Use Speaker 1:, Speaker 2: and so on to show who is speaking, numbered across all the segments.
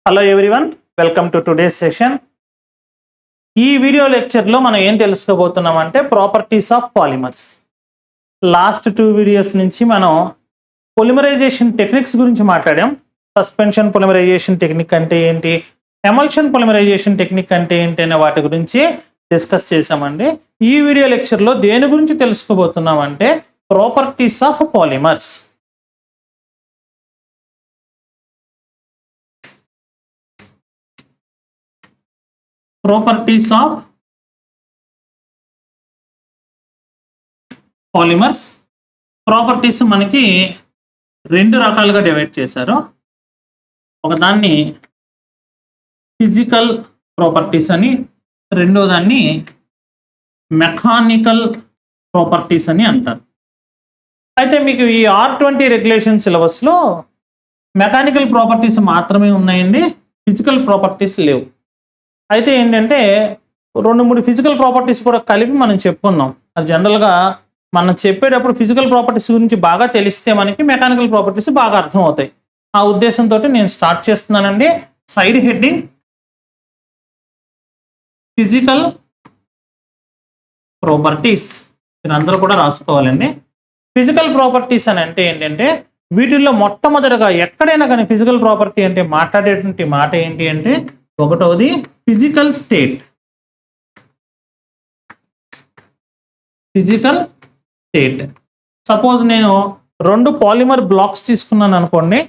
Speaker 1: Hello everyone, welcome to today's session. ఈ video లెక్చర్లో మనం ఏం తెలుసుకోబోతున్నామంటే properties of polymers. Last 2 videos నుంచి మనం పొలిమరైజేషన్ టెక్నిక్స్ గురించి మాట్లాడాం. సస్పెన్షన్ పొలిమరైజేషన్ టెక్నిక్ అంటే ఏంటి, ఎమల్షన్ పొలిమరైజేషన్ టెక్నిక్ అంటే ఏంటి అనే వాటి గురించి డిస్కస్ చేసామండి. ఈ వీడియో లెక్చర్లో దేని గురించి తెలుసుకోబోతున్నామంటే properties of polymers. Properties of polymers. Properties మనకి 2 రకాలుగా డివైడ్ చేశారు. ఒకదాన్ని ఫిజికల్ ప్రాపర్టీస్ అని, రెండో దాన్ని మెకానికల్ ప్రాపర్టీస్ అని అంటారు. అయితే మీకు ఈ R20 రెగ్యులేషన్ సిలబస్లో మెకానికల్ ప్రాపర్టీస్ మాత్రమే ఉన్నాయండి, ఫిజికల్ ప్రాపర్టీస్ లేవు. అయితే ఏంటంటే 2-3 ఫిజికల్ ప్రాపర్టీస్ కూడా కలిపి మనం చెప్పుకున్నాం. అది జనరల్గా మనం చెప్పేటప్పుడు ఫిజికల్ ప్రాపర్టీస్ గురించి బాగా తెలిస్తే మనకి మెకానికల్ ప్రాపర్టీస్ బాగా అర్థం అవుతాయి. ఆ ఉద్దేశంతో నేను స్టార్ట్ చేస్తున్నానండి. సైడ్ హెడ్డింగ్ ఫిజికల్ ప్రాపర్టీస్, మీరు అందరూ కూడా రాసుకోవాలండి. ఫిజికల్ ప్రాపర్టీస్ అని అంటే ఏంటంటే వీటిల్లో మొట్టమొదటిగా ఎక్కడైనా కానీ ఫిజికల్ ప్రాపర్టీ అంటే మాట్లాడేటువంటి మాట ఏంటి అంటే, ఒకటోది physical state. Physical state. Suppose నేను 2 పాలిమర్ బ్లాక్స్ తీసుకున్నాను అనుకోండి.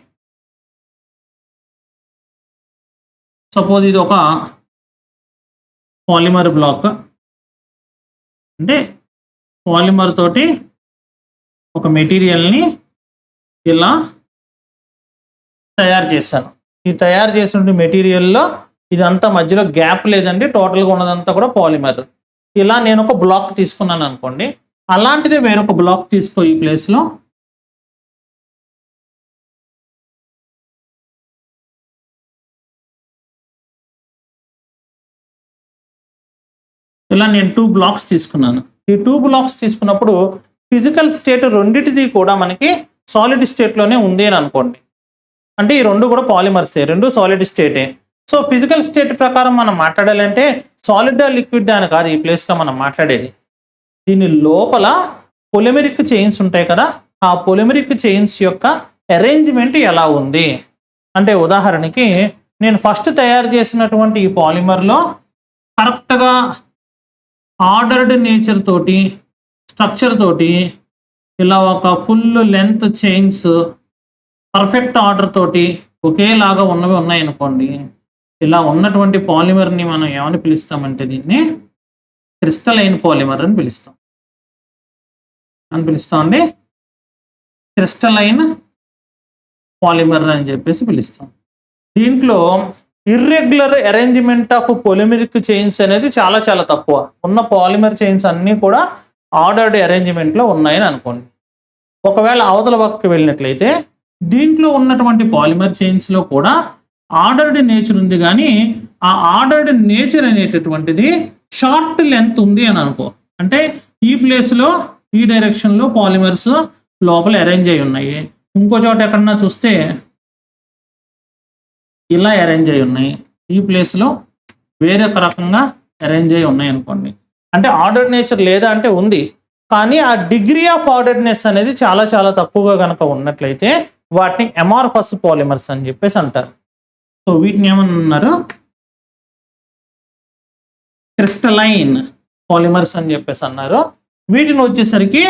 Speaker 1: సపోజ్ ఇది ఒక పాలిమర్ బ్లాక్, అంటే పాలిమర్ తోటి ఒక మెటీరియల్ని ఇలా తయారు చేశాను. ఈ తయారు చేసిన మెటీరియల్లో ఇదంతా మధ్యలో గ్యాప్ లేదండి, టోటల్గా ఉన్నదంతా కూడా పాలిమర్. ఇలా నేను ఒక బ్లాక్ తీసుకున్నాను అనుకోండి. అలాంటిదే వేరొక బ్లాక్ తీసుకో ఈ ప్లేస్లో. ఇలా నేను 2 బ్లాక్స్ తీసుకున్నాను. ఈ 2 బ్లాక్స్ తీసుకున్నప్పుడు ఫిజికల్ స్టేట్ రెండింటిది కూడా మనకి సాలిడ్ స్టేట్లోనే ఉంది అని అనుకోండి. అంటే ఈ 2 కూడా పాలిమర్సే, 2 సాలిడ్ స్టేటే. సో ఫిజికల్ స్టేట్ ప్రకారం మనం మాట్లాడాలంటే సాలిడ్ లిక్విడ్ అని కాదు ఈ ప్లేస్లో మనం మాట్లాడేది. దీని లోపల పొలిమెరిక్ చైన్స్ ఉంటాయి కదా, ఆ పొలిమెరిక్ చైన్స్ యొక్క అరేంజ్మెంట్ ఎలా ఉంది అంటే, ఉదాహరణకి నేను ఫస్ట్ తయారు చేసినటువంటి ఈ పాలిమర్లో కరెక్ట్గా ఆర్డర్డ్ నేచర్ తోటి, స్ట్రక్చర్ తోటి ఇలా ఒక full length chains perfect order తోటి ఒకేలాగా ఉన్నవి ఉన్నాయనుకోండి. ఇలా ఉన్నటువంటి పాలిమర్ని మనం ఏమని పిలుస్తామంటే దీన్ని క్రిస్టలైన్ పాలిమర్ అని పిలుస్తామండి. క్రిస్టలైన్ పాలిమర్ అని చెప్పేసి పిలుస్తాం. దీంట్లో ఇర్రెగ్యులర్ అరేంజ్మెంట్ ఆఫ్ పొలిమెరిక్ చైన్స్ అనేది చాలా చాలా తక్కువ. ఉన్న పాలిమర్ చైన్స్ అన్నీ కూడా ఆర్డర్డ్ అరేంజ్మెంట్లో ఉన్నాయని అనుకోండి. ఒకవేళ అవతల పక్కకి వెళ్ళినట్లయితే దీంట్లో ఉన్నటువంటి పాలిమర్ చైన్స్లో కూడా ఆర్డర్డ్ నేచర్ ఉంది, కానీ ఆ ఆర్డర్డ్ నేచర్ అనేటటువంటిది షార్ట్ లెంత్ ఉంది అని అనుకో. అంటే ఈ ప్లేస్లో ఈ డైరెక్షన్లో పాలిమర్స్ లోపల అరేంజ్ అయి ఉన్నాయి. ఇంకో చోట ఎక్కడన్నా చూస్తే ఇలా అరేంజ్ అయి ఉన్నాయి, ఈ ప్లేస్లో వేరే ఒక రకంగా అరేంజ్ అయి ఉన్నాయి అనుకోండి. అంటే ఆర్డర్డ్ నేచర్ లేదా అంటే ఉంది, కానీ ఆ డిగ్రీ ఆఫ్ ఆర్డర్డ్నెస్ అనేది చాలా చాలా తక్కువగా కనుక ఉన్నట్లయితే వాటిని అమార్ఫస్ పాలిమర్స్ అని చెప్పేసి అంటారు. సో వీటిని ఏమన్నారు, క్రిస్టలైన్ పాలిమర్స్ అని చెప్పేసి అన్నారు. వీటిని వచ్చేసరికి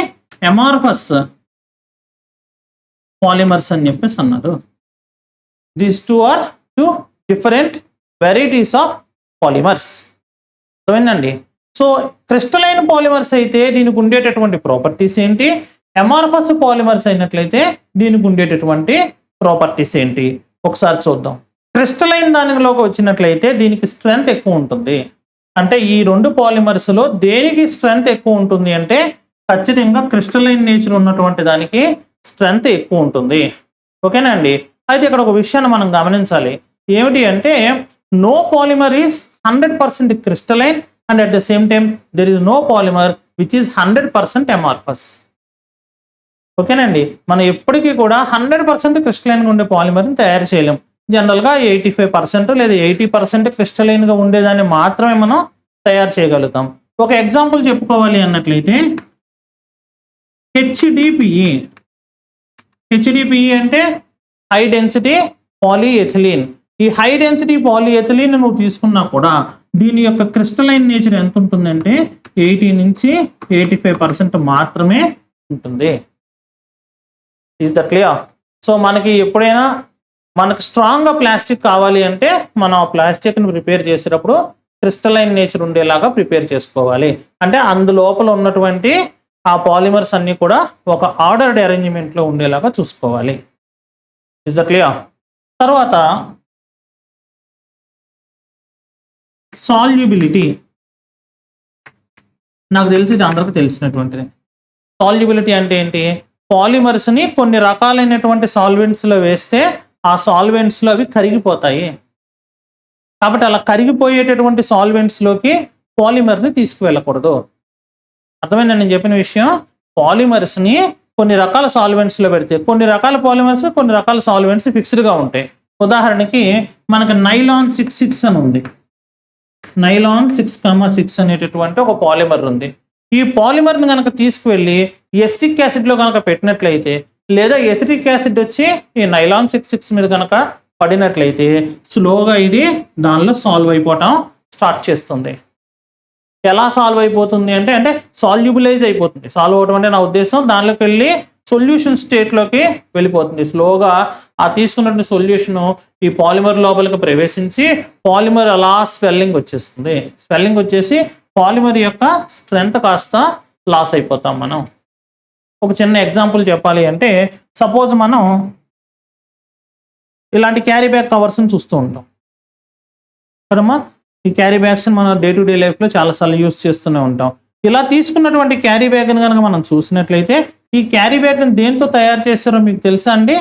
Speaker 1: అమార్ఫస్ పాలిమర్స్ అని చెప్పేసి అన్నారు. These 2 are 2 different varieties of polymers. అర్థమైందండి. సో క్రిస్టలైన్ పాలిమర్స్ అయితే దీనికి ఉండేటటువంటి ప్రాపర్టీస్ ఏంటి, అమార్ఫస్ పాలిమర్స్ అయినట్లయితే దీనికి ఉండేటటువంటి ప్రాపర్టీస్ ఏంటి ఒకసారి చూద్దాం. క్రిస్టలైన్ దానిలోకి వచ్చినట్లయితే దీనికి స్ట్రెంగ్త్ ఎక్కువ ఉంటుంది. అంటే ఈ 2 పాలిమర్స్లో దేనికి స్ట్రెంగ్త్ ఎక్కువ ఉంటుంది అంటే ఖచ్చితంగా క్రిస్టలైన్ నేచర్ ఉన్నటువంటి దానికి స్ట్రెంగ్త్ ఎక్కువ ఉంటుంది. ఓకేనా అండి. అయితే ఇక్కడ ఒక విషయాన్ని మనం గమనించాలి. ఏమిటి అంటే no polymer is 100% crystalline and at the same time there is no polymer which is 100% amorphous. ఓకేనండి. మనం ఎప్పటికీ కూడా 100% క్రిస్టలైన్గా ఉండే పాలిమర్ని తయారు చేయలేం. జనరల్గా 85% లేదా 80% క్రిస్టలైన్గా ఉండేదాన్ని మాత్రమే మనం తయారు చేయగలుగుతాం. ఒక ఎగ్జాంపుల్ చెప్పుకోవాలి అన్నట్లయితే హెచ్డిపిఈ. హెచ్డిపిఈ అంటే హై డెన్సిటీ పాలీఎథిలీన్. ఈ హై డెన్సిటీ పాలీఎథిలీన్ నువ్వు తీసుకున్నా కూడా దీని యొక్క క్రిస్టలైన్ నేచర్ ఎంత ఉంటుందంటే 80 నుంచి 85% మాత్రమే ఉంటుంది. Is the clear? సో మనకి ఎప్పుడైనా మనకు స్ట్రాంగ్గా ప్లాస్టిక్ కావాలి అంటే మనం ఆ ప్లాస్టిక్ని ప్రిపేర్ చేసేటప్పుడు క్రిస్టలైన్ నేచర్ ఉండేలాగా ప్రిపేర్ చేసుకోవాలి. అంటే అందులోపల ఉన్నటువంటి ఆ పాలిమర్స్ అన్నీ కూడా ఒక ఆర్డర్డ్ అరేంజ్మెంట్లో ఉండేలాగా చూసుకోవాలి. Is the clear? తర్వాత సాల్యుబిలిటీ. నాకు తెలిసి ఇది అందరికీ తెలిసినటువంటిది. సాల్యుబిలిటీ అంటే ఏంటి? పాలిమర్స్ని కొన్ని రకాలైనటువంటి సాల్వెంట్స్లో వేస్తే ఆ సాల్వెంట్స్లో అవి కరిగిపోతాయి. కాబట్టి అలా కరిగిపోయేటటువంటి సాల్వెంట్స్లోకి పాలిమర్ని తీసుకువెళ్ళకూడదు. అర్థమైందా నేను చెప్పిన విషయం? పాలిమర్స్ని కొన్ని రకాల సాల్వెంట్స్లో పెడితే కొన్ని రకాల పాలిమర్స్ కొన్ని రకాల సాల్వెంట్స్ ఫిక్స్డ్గా ఉంటాయి. ఉదాహరణకి మనకు నైలాన్ 6,6 అని ఉంది. నైలాన్ 6,6 అనేటటువంటి ఒక పాలిమర్ ఉంది. ఈ పాలిమర్ని కనుక తీసుకువెళ్ళి ఎసిటిక్ యాసిడ్లో కనుక పెట్టినట్లయితే లేదా ఎసిటిక్ యాసిడ్ వచ్చి ఈ నైలాన్ 6,6 మీద కనుక పడినట్లయితే స్లోగా ఇది దానిలో సాల్వ్ అయిపోవటం స్టార్ట్ చేస్తుంది. ఎలా సాల్వ్ అయిపోతుంది అంటే సాల్యుబులైజ్ అయిపోతుంది. సాల్వ్ అవడం అంటే నా ఉద్దేశం దానిలోకి వెళ్ళి సొల్యూషన్ స్టేట్లోకి వెళ్ళిపోతుంది. స్లోగా ఆ తీసుకున్నటువంటి సొల్యూషను ఈ పాలిమర్ లోపలికి ప్రవేశించి పాలిమర్ అలా స్వెల్లింగ్ వచ్చేస్తుంది. స్వెల్లింగ్ వచ్చేసి పాలిమర్ యొక్క స్ట్రెంత్ కాస్త లాస్ అయిపోతాం మనం. ఒక చిన్న ఎగ్జాంపుల్ చెప్పాలి అంటే సపోజ్ మనం ఇలాంటి క్యారీ బ్యాగ్ కవర్స్ని చూస్తూ ఉంటాం కదమ్మా. ఈ క్యారీ బ్యాగ్స్ని మనం డే టు డే లైఫ్లో చాలాసార్లు యూస్ చేస్తూనే ఉంటాం. ఇలా తీసుకున్నటువంటి క్యారీ బ్యాగ్ని కనుక మనం చూసినట్లయితే ఈ క్యారీ బ్యాగ్ని దేంతో తయారు చేస్తారో మీకు తెలుసా అండి?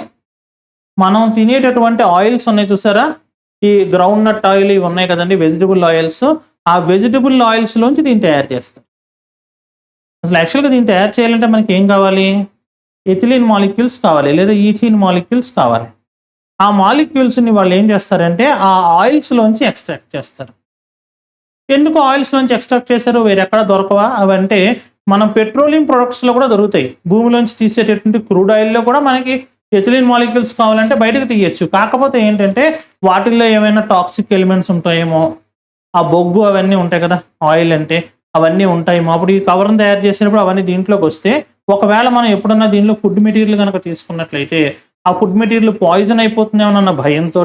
Speaker 1: మనం తినేటటువంటి ఆయిల్స్ ఉన్నాయి చూసారా, ఈ గ్రౌండ్ నట్ ఆయిల్ ఇవి ఉన్నాయి కదండి, వెజిటబుల్ ఆయిల్స్. ఆ వెజిటబుల్ ఆయిల్స్లోంచి దీన్ని తయారు చేస్తారు. అసలు యాక్చువల్గా దీన్ని తయారు చేయాలంటే మనకి ఏం కావాలి? ఎథిలిన్ మాలిక్యూల్స్ కావాలి లేదా ఈథిన్ మాలిక్యూల్స్ కావాలి. ఆ మాలిక్యూల్స్ని వాళ్ళు ఏం చేస్తారంటే ఆ ఆయిల్స్లోంచి ఎక్స్ట్రాక్ట్ చేస్తారు. ఎందుకు ఆయిల్స్లోంచి ఎక్స్ట్రాక్ట్ చేశారు? వేరెక్కడ దొరకవా? అవంటే మనం పెట్రోలియం ప్రొడక్ట్స్లో కూడా దొరుకుతాయి. భూమిలోంచి తీసేటటువంటి క్రూడ్ ఆయిల్లో కూడా మనకి ఎథిలిన్ మాలిక్యూల్స్ కావాలంటే బయటకు తీయచ్చు. కాకపోతే ఏంటంటే వాటిల్లో ఏమైనా టాక్సిక్ ఎలిమెంట్స్ ఉంటాయేమో, ఆ బొగ్గు అవన్నీ ఉంటాయి కదా, ఆయిల్ అంటే అవన్నీ ఉంటాయేమో. అప్పుడు ఈ కవర్ని తయారు చేసేటప్పుడు అవన్నీ దీంట్లోకి వస్తే ఒకవేళ మనం ఎప్పుడన్నా దీనిలో ఫుడ్ మెటీరియల్ కనుక తీసుకున్నట్లయితే ఆ ఫుడ్ మెటీరియల్ పాయిజన్ అయిపోతుందేమోనన్న భయంతో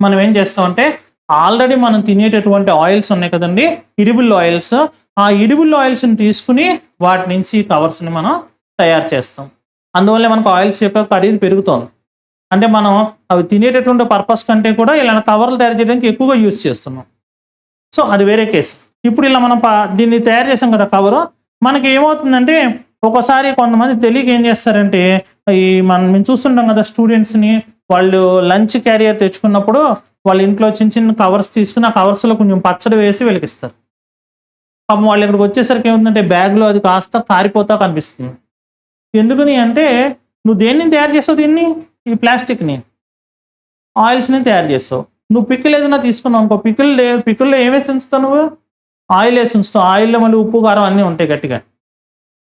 Speaker 1: మనం ఏం చేస్తామంటే ఆల్రెడీ మనం తినేటటువంటి ఆయిల్స్ ఉన్నాయి కదండి, ఎడిబుల్ ఆయిల్స్, ఆ ఎడిబుల్ ఆయిల్స్ని తీసుకుని వాటి నుంచి కవర్స్ని మనం తయారు చేస్తాం. అందువల్ల మనకు ఆయిల్స్ యొక్క ఖరీదు పెరుగుతోంది. అంటే మనం అవి తినేటటువంటి పర్పస్ కంటే కూడా ఇలా కవర్లు తయారు చేయడానికి ఎక్కువగా యూజ్ చేస్తున్నాం. సో అది వేరే కేసు. ఇప్పుడు ఇలా మనం దీన్ని తయారు చేసాం కదా కవరు, మనకి ఏమవుతుందంటే ఒకసారి కొంతమంది తెలియక ఏం చేస్తారంటే మేము చూస్తుంటాం కదా స్టూడెంట్స్ని, వాళ్ళు లంచ్ క్యారియర్ తెచ్చుకున్నప్పుడు వాళ్ళ ఇంట్లో చిన్న చిన్న కవర్స్ తీసుకుని ఆ కవర్స్లో కొంచెం పచ్చడి వేసి వెలిగిస్తారు. పాపం వాళ్ళు ఇక్కడికి వచ్చేసరికి ఏముందంటే బ్యాగ్లో అది కాస్త పారిపోతా కనిపిస్తుంది. ఎందుకని అంటే నువ్వు దేన్ని తయారు చేస్తావు? దీన్ని, ఈ ప్లాస్టిక్ని, ఆయిల్స్ని తయారు చేస్తావు. నువ్వు పికిల్ ఏదైనా తీసుకున్నావు అనుకో, పికిల్లో ఏమేసి ఉంచుతావు? నువ్వు ఆయిల్ వేసి ఉంచుతావు. ఆయిల్లో మళ్ళీ ఉప్పు కారం అన్నీ ఉంటాయి గట్టిగా.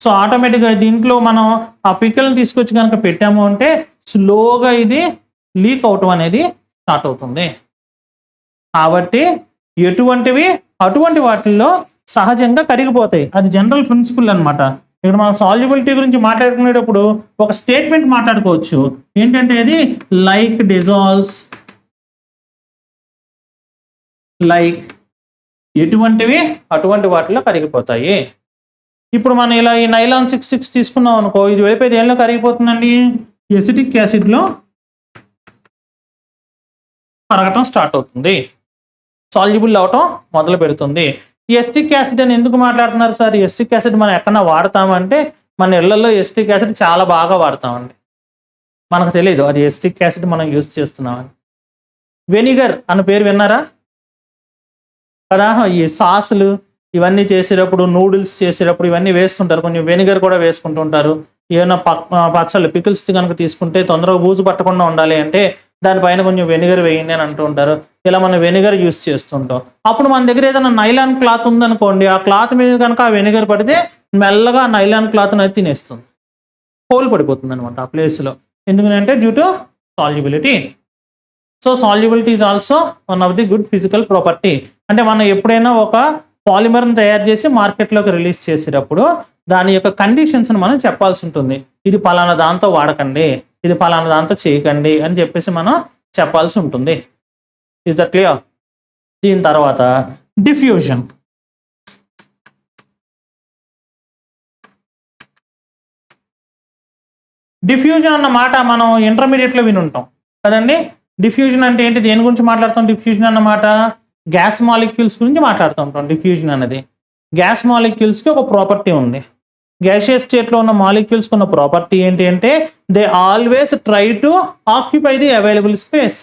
Speaker 1: సో ఆటోమేటిక్గా దీంట్లో మనం ఆ పికిల్ని తీసుకొచ్చి కనుక పెట్టాము అంటే స్లోగా ఇది లీక్ అవటం అనేది స్టార్ట్ అవుతుంది. కాబట్టి అటువంటి వాటిల్లో సహజంగా కరిగిపోతాయి. అది జనరల్ ప్రిన్సిపల్ అనమాట. ఇక్కడ మనం సాల్యుబిలిటీ గురించి మాట్లాడుకునేటప్పుడు ఒక స్టేట్మెంట్ మాట్లాడుకోవచ్చు. ఏంటంటే అది లైక్ డిజాల్వ్స్, లైక్ ఎటువంటివి అటువంటి వాటిలో కరిగిపోతాయి. ఇప్పుడు మనం ఇలా ఈ నైలాన్ 6,6 తీసుకున్నాం అనుకో, ఇది వెళ్ళిపోయి దేనిలో కరిగిపోతుందండి? ఎసిటిక్ యాసిడ్లో కరగటం స్టార్ట్ అవుతుంది, సాల్యుబుల్ అవటం మొదలు పెడుతుంది. ఎసిటిక్ యాసిడ్ అని ఎందుకు మాట్లాడుతున్నారు సార్? ఎసిటిక్ యాసిడ్ మనం ఎక్కడన్నా వాడతామంటే మన ఇళ్లలో ఎసిటిక్ యాసిడ్ చాలా బాగా వాడతామండి. మనకు తెలియదు అది ఎసిటిక్ యాసిడ్ మనం యూజ్ చేస్తున్నామని. వెనిగర్ అన్న పేరు విన్నారా కదా? ఈ సాసులు ఇవన్నీ చేసేటప్పుడు, నూడిల్స్ చేసేటప్పుడు ఇవన్నీ వేస్తుంటారు. కొంచెం వెనిగర్ కూడా వేసుకుంటుంటారు. ఏమైనా పచ్చళ్ళు పికిల్స్ కనుక తీసుకుంటే తొందరగా బూజు పట్టకుండా ఉండాలి అంటే దానిపైన కొంచెం వెనిగర్ వేయండి అని అంటూ ఉంటారు. ఇలా మనం వెనిగర్ యూస్ చేస్తుంటాం. అప్పుడు మన దగ్గర ఏదైనా నైలాన్ క్లాత్ ఉందనుకోండి, ఆ క్లాత్ మీద కనుక ఆ వెనిగర్ పడితే మెల్లగా నైలాన్ క్లాత్ అనేది తినేస్తుంది, హోల్ పడిపోతుంది అనమాట ఆ ప్లేస్లో. ఎందుకంటే due to solubility. So solubility is also one of the good physical property. అంటే మనం ఎప్పుడైనా ఒక పాలిమర్ని తయారు చేసి మార్కెట్లోకి రిలీజ్ చేసేటప్పుడు దాని యొక్క కండిషన్స్ని మనం చెప్పాల్సి ఉంటుంది. ఇది పలానా దాంతో వాడకండి, ఇది పలానా దాంతో చేయకండి అని చెప్పేసి మనం చెప్పాల్సి ఉంటుంది. Is that clear? దీని తర్వాత డిఫ్యూజన్. డిఫ్యూజన్ అన్న మాట మనం ఇంటర్మీడియట్లో వినుంటాం కదండి. డిఫ్యూజన్ అంటే ఏంటి, దేని గురించి మాట్లాడుతాం? డిఫ్యూజన్ అన్నమాట గ్యాస్ మాలిక్యూల్స్ గురించి మాట్లాడుతూ ఉంటాం. డిఫ్యూజన్ అనేది గ్యాస్ మాలిక్యూల్స్కి ఒక ప్రాపర్టీ ఉంది. గ్యాషియస్ స్టేట్లో ఉన్న మాలిక్యూల్స్కి ఉన్న ప్రాపర్టీ ఏంటి అంటే they always try to occupy the available space.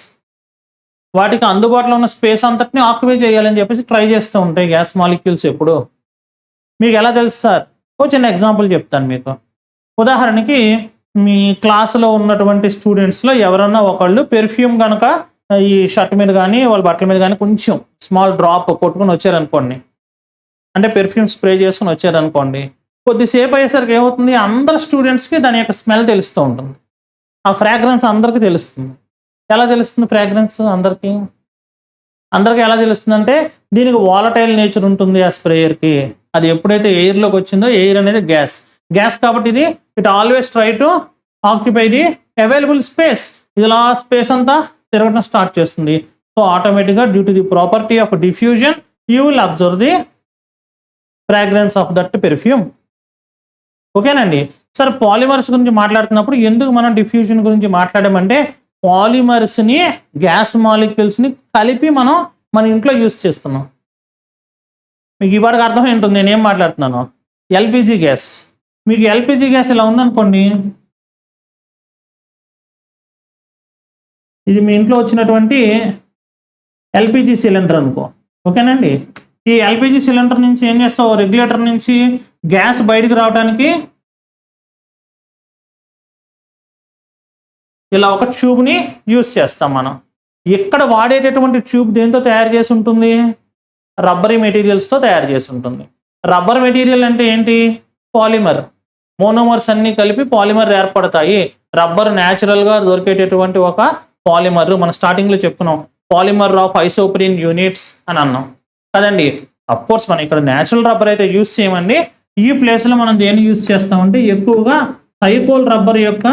Speaker 1: వాటికి అందుబాటులో ఉన్న స్పేస్ అంతటిని ఆక్యుపై చేయాలని చెప్పేసి ట్రై చేస్తూ ఉంటాయి గ్యాస్ మాలిక్యూల్స్ ఎప్పుడు. మీకు ఎలా తెలుసు సార్? ఒక చిన్న ఎగ్జాంపుల్ చెప్తాను మీకు. ఉదాహరణకి మీ క్లాసులో ఉన్నటువంటి స్టూడెంట్స్లో ఎవరన్నా ఒకళ్ళు పెర్ఫ్యూమ్ కనుక ఈ షర్ట్ మీద కానీ వాళ్ళ బట్టల మీద కానీ కొంచెం స్మాల్ డ్రాప్ కొట్టుకుని వచ్చారనుకోండి, అంటే పెర్ఫ్యూమ్ స్ప్రే చేసుకుని వచ్చారనుకోండి, కొద్దిసేపు అయ్యేసరికి ఏమవుతుంది, అందరు స్టూడెంట్స్కి దాని యొక్క స్మెల్ తెలుస్తూ ఉంటుంది. ఆ ఫ్రాగ్రెన్స్ అందరికీ తెలుస్తుంది. ఎలా తెలుస్తుంది ఫ్రాగ్రెన్స్ అందరికీ ఎలా తెలుస్తుంది అంటే దీనికి వాలటైల్ నేచర్ ఉంటుంది ఆ స్ప్రేయర్కి. అది ఎప్పుడైతే ఎయిర్లోకి వచ్చిందో, ఎయిర్ అనేది గ్యాస్ కాబట్టి ఇది it always try to occupy the available space. ఇలా స్పేస్ అంతా తిరగడం స్టార్ట్ చేస్తుంది. సో ఆటోమేటిక్గా due to the property of diffusion you will observe the fragrance of that perfume. ఓకేనండి. సార్ పాలిమర్స్ గురించి మాట్లాడుతున్నప్పుడు ఎందుకు మనం డిఫ్యూజన్ గురించి మాట్లాడామంటే పాలిమర్స్ని గ్యాస్ మాలిక్యూల్స్ని కలిపి మనం మన ఇంట్లో యూస్ చేస్తున్నాం. మీకు ఇవాడికి అర్థం ఏంటుంది నేనేం మాట్లాడుతున్నాను? LPG gas. మీకు ఎల్పిజి గ్యాస్ ఇలా ఉందనుకోండి, ఇది మీ ఇంట్లో వచ్చినటువంటి ఎల్పిజి సిలిండర్ అనుకో. ఓకేనండి. ఈ ఎల్పిజి సిలిండర్ నుంచి ఏం చేస్తావు, రెగ్యులేటర్ నుంచి గ్యాస్ బయటికి రావడానికి ఇలా ఒక ట్యూబ్ని యూస్ చేస్తాం మనం. ఇక్కడ వాడేటటువంటి ట్యూబ్ దేంతో తయారు చేసి ఉంటుంది? రబ్బరీ మెటీరియల్స్తో తయారు చేసి ఉంటుంది. రబ్బర్ మెటీరియల్ అంటే ఏంటి? పాలిమర్. మోనోమర్స్ అన్నీ కలిపి పాలిమర్ ఏర్పడతాయి. రబ్బర్ న్యాచురల్గా దొరికేటటువంటి ఒక పాలిమర్. మనం స్టార్టింగ్లో చెప్పుకున్నాం పాలిమర్ ఆఫ్ ఐసోప్రీన్ యూనిట్స్ అని అన్నాం కదండి. అఫ్కోర్స్ మనం ఇక్కడ న్యాచురల్ రబ్బర్ అయితే యూస్ చేయమండి. ఈ ప్లేస్లో మనం దేన్ని యూస్ చేస్తామంటే ఎక్కువగా థైకోల్ రబ్బర్ యొక్క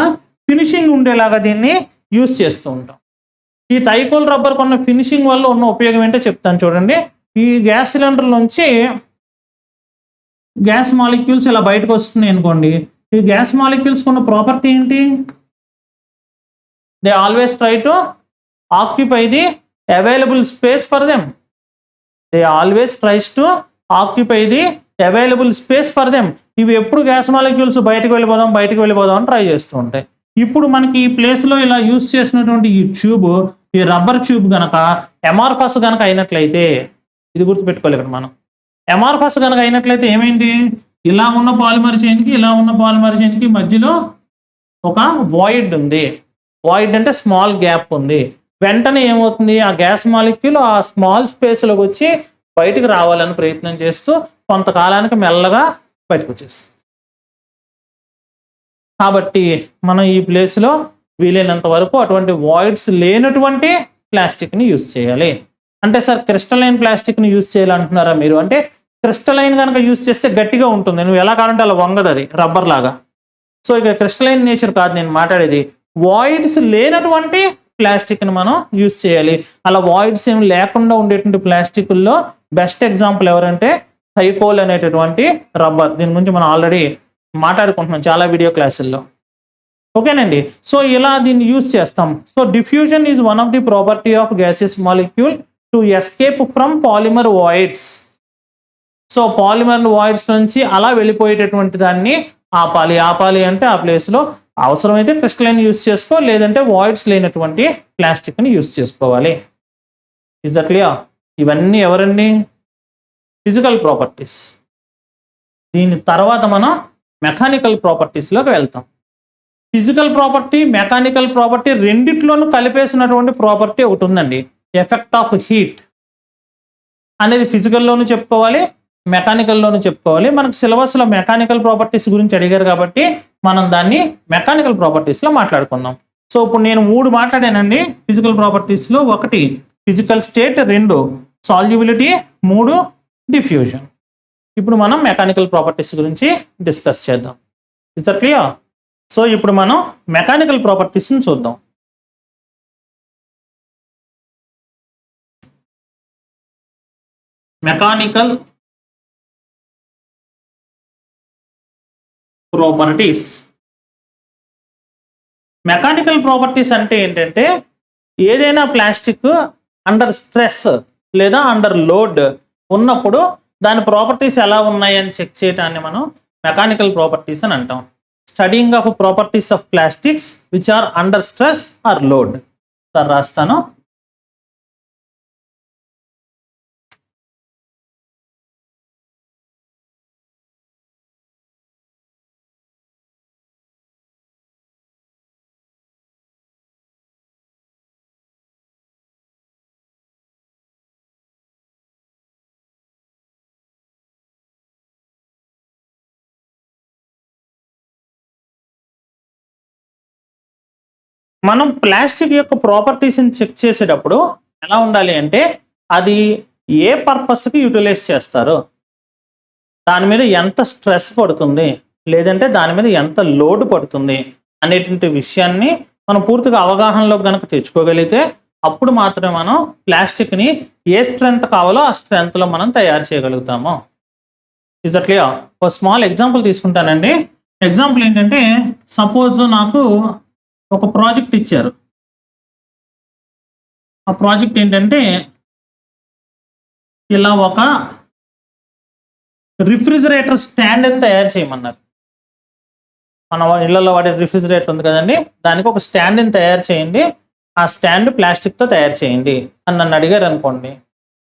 Speaker 1: ఫినిషింగ్ ఉండేలాగా దీన్ని యూస్ చేస్తూ ఉంటాం. ఈ థైకోల్ రబ్బర్ కొన్న ఫినిషింగ్ వల్ల ఉన్న ఉపయోగం ఏంటో చెప్తాను చూడండి. ఈ గ్యాస్ సిలిండర్ నుంచి గ్యాస్ మాలిక్యూల్స్ ఇలా బయటకు వస్తున్నాయి అనుకోండి. ఈ గ్యాస్ మాలిక్యూల్స్ కొన్న ప్రాపర్టీ ఏంటి? They always try to occupy the available space for them. They always tries to occupy the available space for them. ఇవి ఎప్పుడు గ్యాస్ మాలిక్యూల్స్ బయటకు వెళ్ళిపోదాం అని ట్రై చేస్తూ ఉంటాయి. ఇప్పుడు మనకి ఈ ప్లేస్లో ఇలా యూస్ చేసినటువంటి ఈ ట్యూబ్, ఈ రబ్బర్ ట్యూబ్ కనుక ఎమార్ఫస్ కనుక అయినట్లయితే, ఇది గుర్తుపెట్టుకోవాలి ఇక్కడ మనం, ఎమార్ఫస్ కనుక అయినట్లయితే ఏమైంది, ఇలా ఉన్న పాలిమర్ చైన్కి మధ్యలో ఒక వాయిడ్ ఉంది. వాయిడ్ అంటే స్మాల్ గ్యాప్ ఉంది. వెంటనే ఏమవుతుంది, ఆ గ్యాస్ మాలిక్యూల్ ఆ స్మాల్ స్పేస్లోకి వచ్చి బయటకు రావాలని ప్రయత్నం చేస్తూ కొంతకాలానికి మెల్లగా బయటకు వచ్చేస్తుంది. కాబట్టి మనం ఈ ప్లేస్లో వీలైనంత వరకు అటువంటి వాయిడ్స్ లేనటువంటి ప్లాస్టిక్ని యూజ్ చేయాలి. అంటే సార్ క్రిస్టలైన్ ప్లాస్టిక్ని యూజ్ చేయాలంటున్నారా మీరు? అంటే క్రిస్టలైన్ కనుక యూజ్ చేస్తే గట్టిగా ఉంటుంది, నువ్వు ఎలా కావాలంటే అలా వంగదు, అది రబ్బర్ లాగా. సో ఇక క్రిస్టలైన్ నేచర్ కాదు నేను మాట్లాడేది, వాయిడ్స్ లేనటువంటి ప్లాస్టిక్ని మనం యూజ్ చేయాలి. అలా వాయిడ్స్ ఏమి లేకుండా ఉండేటువంటి ప్లాస్టిక్ల్లో బెస్ట్ ఎగ్జాంపుల్ ఎవరంటే థైకోల్ అనేటటువంటి రబ్బర్. దీని గురించి మనం ఆల్రెడీ మాట్లాడుకుంటున్నాం చాలా వీడియో క్లాసుల్లో. ఓకేనండి. సో ఇలా దీన్ని యూజ్ చేస్తాం. So diffusion is one of the property of gases molecule to escape from polymer voids. So polymer voids నుంచి అలా వెళ్ళిపోయేటటువంటి దాన్ని ఆపాలి అంటే ఆ ప్లేస్లో అవసరమైతే క్రిస్టలైన్ యూజ్ చేసుకో, లేదంటే వాయిడ్స్ లేనటువంటి ప్లాస్టిక్ని యూజ్ చేసుకోవాలి. Is that clear? ఇవన్నీ ఎవరండి? Physical properties. దీని తర్వాత మనం మెకానికల్ ప్రాపర్టీస్లోకి వెళ్తాం. ఫిజికల్ ప్రాపర్టీ, మెకానికల్ ప్రాపర్టీ రెండిట్లోనూ కలిపేసినటువంటి ప్రాపర్టీ ఒకటి ఉందండి, ఎఫెక్ట్ ఆఫ్ హీట్ అనేది ఫిజికల్లోనూ చెప్పుకోవాలి, మెకానికల్లోనూ చెప్పుకోవాలి. మనకు సిలబస్లో మెకానికల్ ప్రాపర్టీస్ గురించి అడిగారు కాబట్టి మనం దాన్ని మెకానికల్ ప్రాపర్టీస్లో మాట్లాడుకున్నాం. సో ఇప్పుడు నేను 3 మాట్లాడానండి ఫిజికల్ ప్రాపర్టీస్లో. 1 ఫిజికల్ స్టేట్, 2 సాల్యుబిలిటీ, 3 డిఫ్యూజన్. ఇప్పుడు మనం మెకానికల్ ప్రాపర్టీస్ గురించి డిస్కస్ చేద్దాం. Is that clear? సో ఇప్పుడు మనం మెకానికల్ ప్రాపర్టీస్ని చూద్దాం. Mechanical properties. మెకానికల్ ప్రాపర్టీస్ అంటే ఏంటంటే ఏదైనా ప్లాస్టిక్ అండర్ స్ట్రెస్ లేదా అండర్ లోడ్ ఉన్నప్పుడు దాని ప్రాపర్టీస్ ఎలా ఉన్నాయని చెక్ చేయడాన్ని మనం మెకానికల్ ప్రాపర్టీస్ అని అంటాం. Studying of properties of plastics which are under stress or load. Sir రాస్తాను. మనం ప్లాస్టిక్ యొక్క ప్రాపర్టీస్ని చెక్ చేసేటప్పుడు ఎలా ఉండాలి అంటే అది ఏ పర్పస్కి యూటిలైజ్ చేస్తారు, దాని మీద ఎంత స్ట్రెస్ పడుతుంది, లేదంటే దాని మీద ఎంత లోడ్ పడుతుంది అనేటువంటి విషయాన్ని మనం పూర్తిగా అవగాహనలో కనుక తెచ్చుకోగలిగితే అప్పుడు మాత్రమే మనం ప్లాస్టిక్ని ఏ స్ట్రెంత్ కావాలో ఆ స్ట్రెంత్లో మనం తయారు చేయగలుగుతాము. Is that clear? ఒక స్మాల్ ఎగ్జాంపుల్ తీసుకుంటానండి. ఎగ్జాంపుల్ ఏంటంటే సపోజ్ నాకు ఒక ప్రాజెక్ట్ ఇచ్చారు. ఆ ప్రాజెక్ట్ ఏంటంటే ఇలా ఒక రిఫ్రిజిరేటర్ స్టాండ్ని తయారు చేయమన్నారు. మన ఇళ్లలో వాడే రిఫ్రిజిరేటర్ ఉంది కదండి, దానికి ఒక స్టాండ్ని తయారు చేయండి, ఆ స్టాండ్ ప్లాస్టిక్తో తయారు చేయండి అని నన్ను అడిగారు అనుకోండి.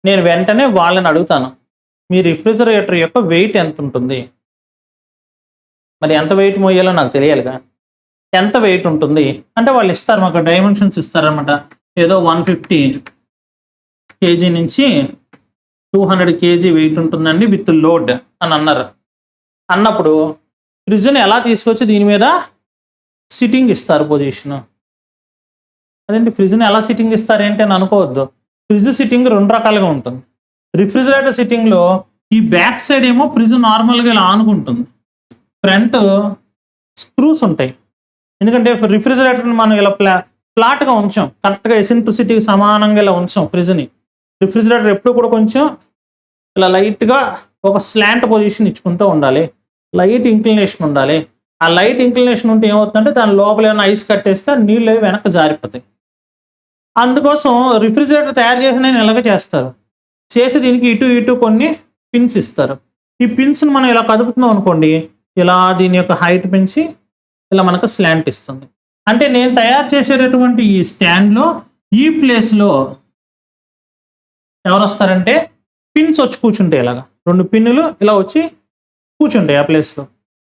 Speaker 1: నేను వెంటనే వాళ్ళని అడుగుతాను, మీ రిఫ్రిజిరేటర్ యొక్క వెయిట్ ఎంత ఉంటుంది? మరి ఎంత వెయిట్ మోయాలో నాకు తెలియాలిగా. ఎంత వెయిట్ ఉంటుంది అంటే వాళ్ళు ఇస్తారు, మాకు డైమెన్షన్స్ ఇస్తారనమాట. ఏదో 150 kg నుంచి 200 kg వెయిట్ ఉంటుందండి విత్ లోడ్ అని అన్నారు. అన్నప్పుడు ఫ్రిడ్జ్ని ఎలా తీసుకొచ్చి దీని మీద సిట్టింగ్ ఇస్తారు పొజిషన్. అదేంటి ఫ్రిడ్జ్ని ఎలా సిట్టింగ్ ఇస్తారు ఏంటి అని అనుకోవద్దు. ఫ్రిడ్జ్ సిట్టింగ్ 2 రకాలుగా ఉంటుంది. రిఫ్రిజిరేటర్ సిట్టింగ్లో ఈ బ్యాక్ సైడ్ ఏమో ఫ్రిడ్జ్ నార్మల్గా ఇలా ఆనుకుంటుంది, ఫ్రంట్ స్క్రూస్ ఉంటాయి. ఎందుకంటే రిఫ్రిజిరేటర్ని మనం ఇలా ఫ్లాట్గా ఉంచాం, కరెక్ట్గా ఎసెంట్రిసిటీకి సమానంగా ఇలా ఉంచాం ఫ్రిడ్జ్ని. రిఫ్రిజిరేటర్ ఎప్పుడు కూడా కొంచెం ఇలా లైట్గా ఒక స్లాంట్ పొజిషన్ ఇచ్చుకుంటూ ఉండాలి, లైట్ ఇంక్లినేషన్ ఉండాలి. ఆ లైట్ ఇంక్లినేషన్ ఉంటే ఏమవుతుందంటే దాని లోపల ఏమైనా ఐస్ కట్టేస్తే నీళ్ళు అవి వెనక్కి జారిపోతాయి. అందుకోసం రిఫ్రిజిరేటర్ తయారు చేసిన ఇలాగే చేస్తారు. చేసి దీనికి ఇటు ఇటు కొన్ని పిన్స్ ఇస్తారు. ఈ పిన్స్ని మనం ఇలా కదుపుతున్నాం అనుకోండి, ఇలా దీని యొక్క హైట్ పెంచి ఇలా మనకు స్లాంట్ ఇస్తుంది. అంటే నేను తయారు చేసేటటువంటి ఈ స్టాండ్లో ఈ ప్లేస్లో ఎవరు వస్తారంటే పిన్స్ వచ్చి కూర్చుంటాయి. ఇలాగా 2 పిన్నులు ఇలా వచ్చి కూర్చుంటాయి ఆ ప్లేస్లో.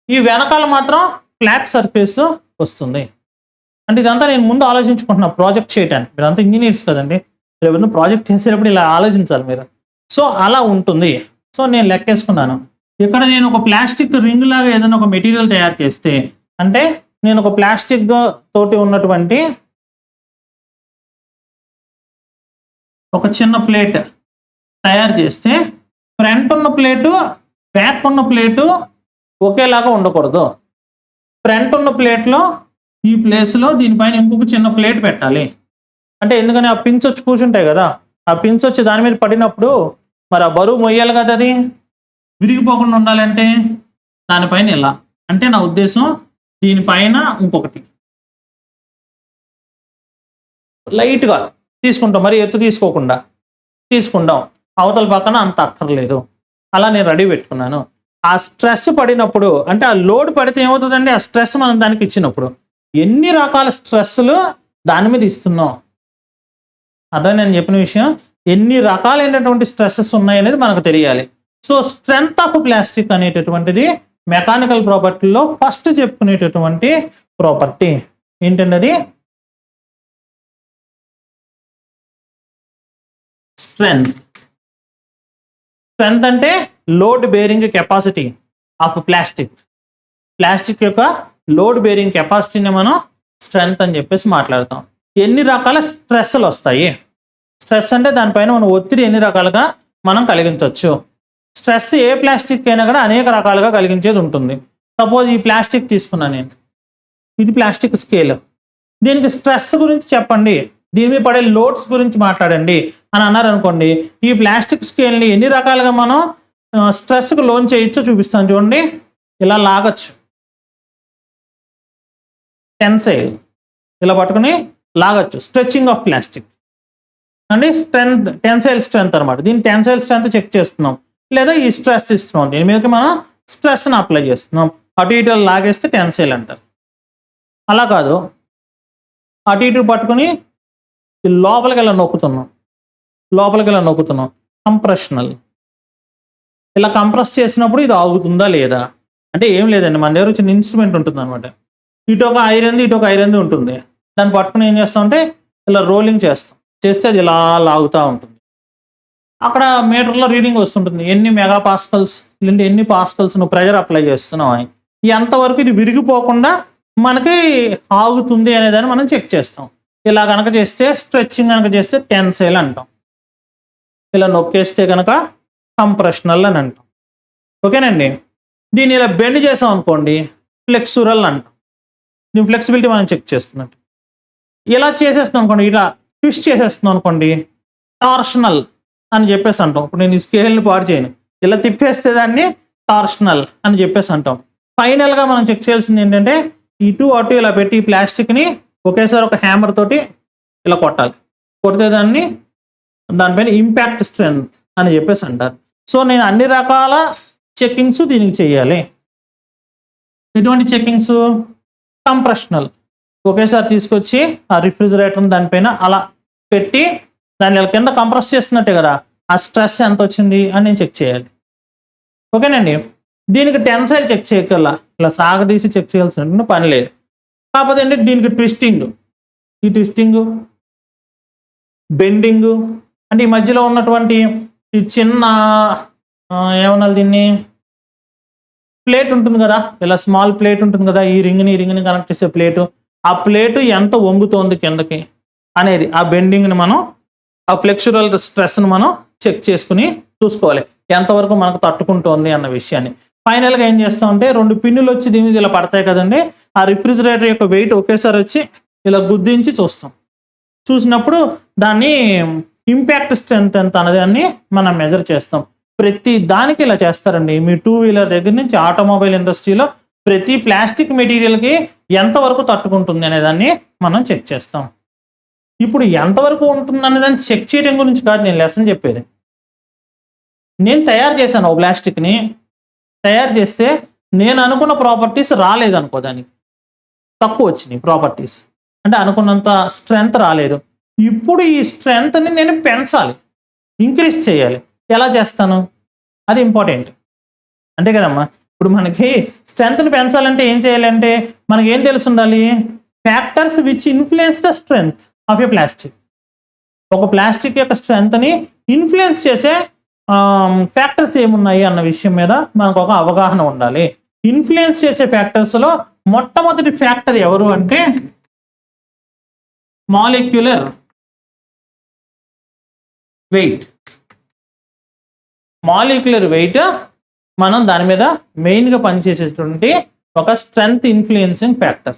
Speaker 1: ఈ వెనకాల మాత్రం ఫ్లాట్ సర్ఫేస్ వస్తుంది. అంటే ఇదంతా నేను ముందు ఆలోచించుకుంటున్నా ప్రాజెక్ట్ చేయడానికి. మీరంతా ఇంజనీర్స్ కదండి, రేపు ప్రాజెక్ట్ చేసేటప్పుడు ఇలా ఆలోచించాలి మీరు. సో అలా ఉంటుంది. సో నేను లెక్కేసుకున్నాను, ఇక్కడ నేను ఒక ప్లాస్టిక్ రింగ్ లాగా ఏదైనా ఒక మెటీరియల్ తయారు చేస్తే, అంటే నేను ఒక ప్లాస్టిక్ తోటి ఉన్నటువంటి ఒక చిన్న ప్లేట్ తయారు చేస్తే ఫ్రంట్ ఉన్న ప్లేటు బ్యాక్ ఉన్న ప్లేటు ఒకేలాగా ఉండకూడదు. ఫ్రంట్ ఉన్న ప్లేట్లో ఈ ప్లేస్లో దీనిపైన ఇంకొక చిన్న ప్లేట్ పెట్టాలి. అంటే ఎందుకని ఆ పిన్స్ వచ్చి కూర్చుంటాయి కదా, ఆ పిన్స్ వచ్చి దాని మీద పడినప్పుడు మరి ఆ బరువు మొయ్యాలి కదా, అది విరిగిపోకుండా ఉండాలంటే దానిపైన ఇలా. అంటే నా ఉద్దేశం దీనిపైన ఇంకొకటి లైట్గా తీసుకుంటాం, మరి ఎత్తు తీసుకోకుండా తీసుకుంటాం. అవతల పక్కన అంత అక్కర్లేదు. అలా నేను రెడీ పెట్టుకున్నాను. ఆ స్ట్రెస్ పడినప్పుడు, అంటే ఆ లోడ్ పడితే ఏమవుతుందండి, ఆ స్ట్రెస్ మనం దానికి ఇచ్చినప్పుడు ఎన్ని రకాల స్ట్రెస్లు దాని మీద ఇస్తున్నాం. అదే నేను చెప్పిన విషయం, ఎన్ని రకాలైనటువంటి స్ట్రెస్సెస్ ఉన్నాయనేది మనకు తెలియాలి. సో స్ట్రెంగ్త్ ఆఫ్ ప్లాస్టిక్ అనేటటువంటిది మెకానికల్ ప్రాపర్టీలో ఫస్ట్ చెప్పుకునేటటువంటి ప్రాపర్టీ ఏంటండి అది? స్ట్రెంగ్త్. స్ట్రెంగ్త్ అంటే load bearing capacity of plastic. Plastic యొక్క లోడ్ బేరింగ్ కెపాసిటీని మనం స్ట్రెంగ్త్ అని చెప్పేసి మాట్లాడతాం. ఎన్ని రకాల స్ట్రెస్లు వస్తాయి? స్ట్రెస్ అంటే దానిపైన మనం ఒత్తిడి ఎన్ని రకాలుగా మనం కలిగించవచ్చు. స్ట్రెస్ ఏ ప్లాస్టిక్ అయినా కూడా అనేక రకాలుగా కలిగించేది ఉంటుంది. సపోజ్ ఈ ప్లాస్టిక్ తీసుకున్నాను నేను, ఇది ప్లాస్టిక్ స్కేల్. దీనికి స్ట్రెస్ గురించి చెప్పండి, దీని మీద పడే లోడ్స్ గురించి మాట్లాడండి అని అన్నారు అనుకోండి, ఈ ప్లాస్టిక్ స్కేల్ని ఎన్ని రకాలుగా మనం స్ట్రెస్కి లోన్ చేయొచ్చో చూపిస్తాను చూడండి. ఇలా లాగచ్చు, టెన్సైల్, ఇలా పట్టుకుని లాగచ్చు, స్ట్రెచింగ్ ఆఫ్ ప్లాస్టిక్ అండి. స్ట్రెంత్, టెన్సైల్ స్ట్రెంత్ అనమాట. దీని టెన్సైల్ స్ట్రెంత్ చెక్ చేస్తున్నాం, లేదా ఈ స్ట్రెస్ ఇస్తున్నాం, దీని మీదకి మనం స్ట్రెస్ని అప్లై చేస్తున్నాం. అటు ఇటు లాగేస్తే టెన్సైల్ అంటారు. అలా కాదు, అటు ఇటు పట్టుకుని లోపలికి ఇలా నొక్కుతున్నాం, కంప్రెషనల్. ఇలా కంప్రెస్ చేసినప్పుడు ఇది ఆగుతుందా లేదా అంటే ఏం లేదండి, మన దగ్గర వచ్చిన ఇన్స్ట్రుమెంట్ ఉంటుంది అనమాట. ఇటు ఒక ఐరన్ది ఉంటుంది. దాన్ని పట్టుకుని ఏం చేస్తామంటే ఇలా రోలింగ్ చేస్తే అది ఇలా లాగుతూ ఉంటుంది. అక్కడ మీటర్లో రీడింగ్ వస్తుంటుంది, ఎన్ని మెగా పాస్కల్స్ లేదంటే ఎన్ని పాస్కల్స్ నువ్వు ప్రెషర్ అప్లై చేస్తున్నావు అని. ఎంతవరకు ఇది విరిగిపోకుండా మనకి ఆగుతుంది అనేదాన్ని మనం చెక్ చేస్తాం. ఇలా కనుక చేస్తే స్ట్రెచ్చింగ్ కనుక చేస్తే టెన్సైల్ అంటాం. ఇలా నొక్కేస్తే కనుక కంప్రెషనల్ అని అంటాం. ఓకేనండి. దీన్ని ఇలా బెండ్ చేసాం అనుకోండి, ఫ్లెక్సురల్ అంటాం. దీని ఫ్లెక్సిబిలిటీ మనం చెక్ చేస్తున్నట్టు. ఇలా చేసేస్తున్నాం అనుకోండి, ఇలా ట్విస్ట్ చేసేస్తున్నాం అనుకోండి, టార్షనల్ అని చెప్పేసి అంటాం. ఇప్పుడు నేను ఈ స్కేల్ని పాడు చేయను, ఇలా తిప్పేస్తే దాన్ని టార్షనల్ అని చెప్పేసి అంటాం. ఫైనల్గా మనం చెక్ చేయాల్సింది ఏంటంటే, ఇటు అటు ఇలా పెట్టి ఈ ప్లాస్టిక్ని ఒకేసారి ఒక హ్యామర్ తోటి ఇలా కొట్టాలి. కొడితే దానిపైన ఇంపాక్ట్ స్ట్రెంగ్త్ అని చెప్పేసి అంటారు. సో నేను అన్ని రకాల చెకింగ్స్ దీనికి చేయాలి. ఎటువంటి చెకింగ్స్? కంప్రెషనల్, ఒకేసారి తీసుకొచ్చి ఆ రిఫ్రిజిరేటర్ దానిపైన అలా పెట్టి దాన్ని ఇలా కింద కంప్రెస్ చేస్తున్నట్టే కదా, ఆ స్ట్రెస్ ఎంత వచ్చింది అని నేను చెక్ చేయాలి. ఓకేనండి. దీనికి టెన్సైల్ చెక్ చేయగల, ఇలా సాగదీసి చెక్ చేయాల్సిన పని లేదు. కాకపోతే ఏంటంటే దీనికి ట్విస్టింగ్, ఈ ట్విస్టింగ్, బెండింగ్ అంటే ఈ మధ్యలో ఉన్నటువంటి ఈ చిన్న ఏమన్నా దీన్ని ప్లేట్ ఉంటుంది కదా, ఇలా స్మాల్ ప్లేట్ ఉంటుంది కదా, ఈ రింగ్ని కనెక్ట్ చేసే ప్లేటు, ఆ ప్లేటు ఎంత వంగుతోంది కిందకి అనేది, ఆ బెండింగ్ని మనం, ఆ ఫ్లెక్సురల్ స్ట్రెస్ని మనం చెక్ చేసుకుని చూసుకోవాలి ఎంతవరకు మనకు తట్టుకుంటోంది అన్న విషయాన్ని. ఫైనల్గా ఏం చేస్తామంటే 2 పిన్నులు వచ్చి దీని మీద ఇలా పడతాయి కదండి, ఆ రిఫ్రిజిరేటర్ యొక్క వెయిట్ ఒకేసారి వచ్చి ఇలా గుద్దించి చూసినప్పుడు దాన్ని ఇంపాక్ట్ స్ట్రెంత్ ఎంత అనేదాన్ని మనం మెజర్ చేస్తాం. ప్రతి దానికి ఇలా చేస్తారండి. మీ 2 వీలర్ దగ్గర నుంచి ఆటోమొబైల్ ఇండస్ట్రీలో ప్రతి ప్లాస్టిక్ మెటీరియల్కి ఎంతవరకు తట్టుకుంటుంది అనేదాన్ని మనం చెక్ చేస్తాం. ఇప్పుడు ఎంతవరకు ఉంటుంది అనేదాన్ని చెక్ చేయడం గురించి కాదు నేను లెసన్ చెప్పేది. నేను తయారు చేశాను ఓ ప్లాస్టిక్ని, తయారు చేస్తే నేను అనుకున్న ప్రాపర్టీస్ రాలేదనుకో, దానికి తక్కువ వచ్చినాయి ప్రాపర్టీస్, అంటే అనుకున్నంత స్ట్రెంగ్త్ రాలేదు. ఇప్పుడు ఈ స్ట్రెంగ్త్ని నేను పెంచాలి, ఇంక్రీజ్ చేయాలి. ఎలా చేస్తాను? అది ఇంపార్టెంట్, అంతే కదమ్మా. ఇప్పుడు మనకి స్ట్రెంగ్త్ని పెంచాలంటే ఏం చేయాలంటే మనకి ఏం తెలిసి ఉండాలి? Factors which influence the strength of A plastic. ఒక ప్లాస్టిక్ యొక్క స్ట్రెంగ్త్ని ఇన్ఫ్లుయెన్స్ చేసే ఫ్యాక్టర్స్ ఏమున్నాయి అన్న విషయం మీద మనకు ఒక అవగాహన ఉండాలి. ఇన్ఫ్లుయెన్స్ చేసే ఫ్యాక్టర్స్లో మొట్టమొదటి ఫ్యాక్టర్ ఎవరు అంటే మాలిక్యులర్ వెయిట్. మాలిక్యులర్ వెయిట్ మనం దాని మీద మెయిన్గా పనిచేసేటువంటి ఒక స్ట్రెంగ్త్ ఇన్ఫ్లుయెన్సింగ్ ఫ్యాక్టర్.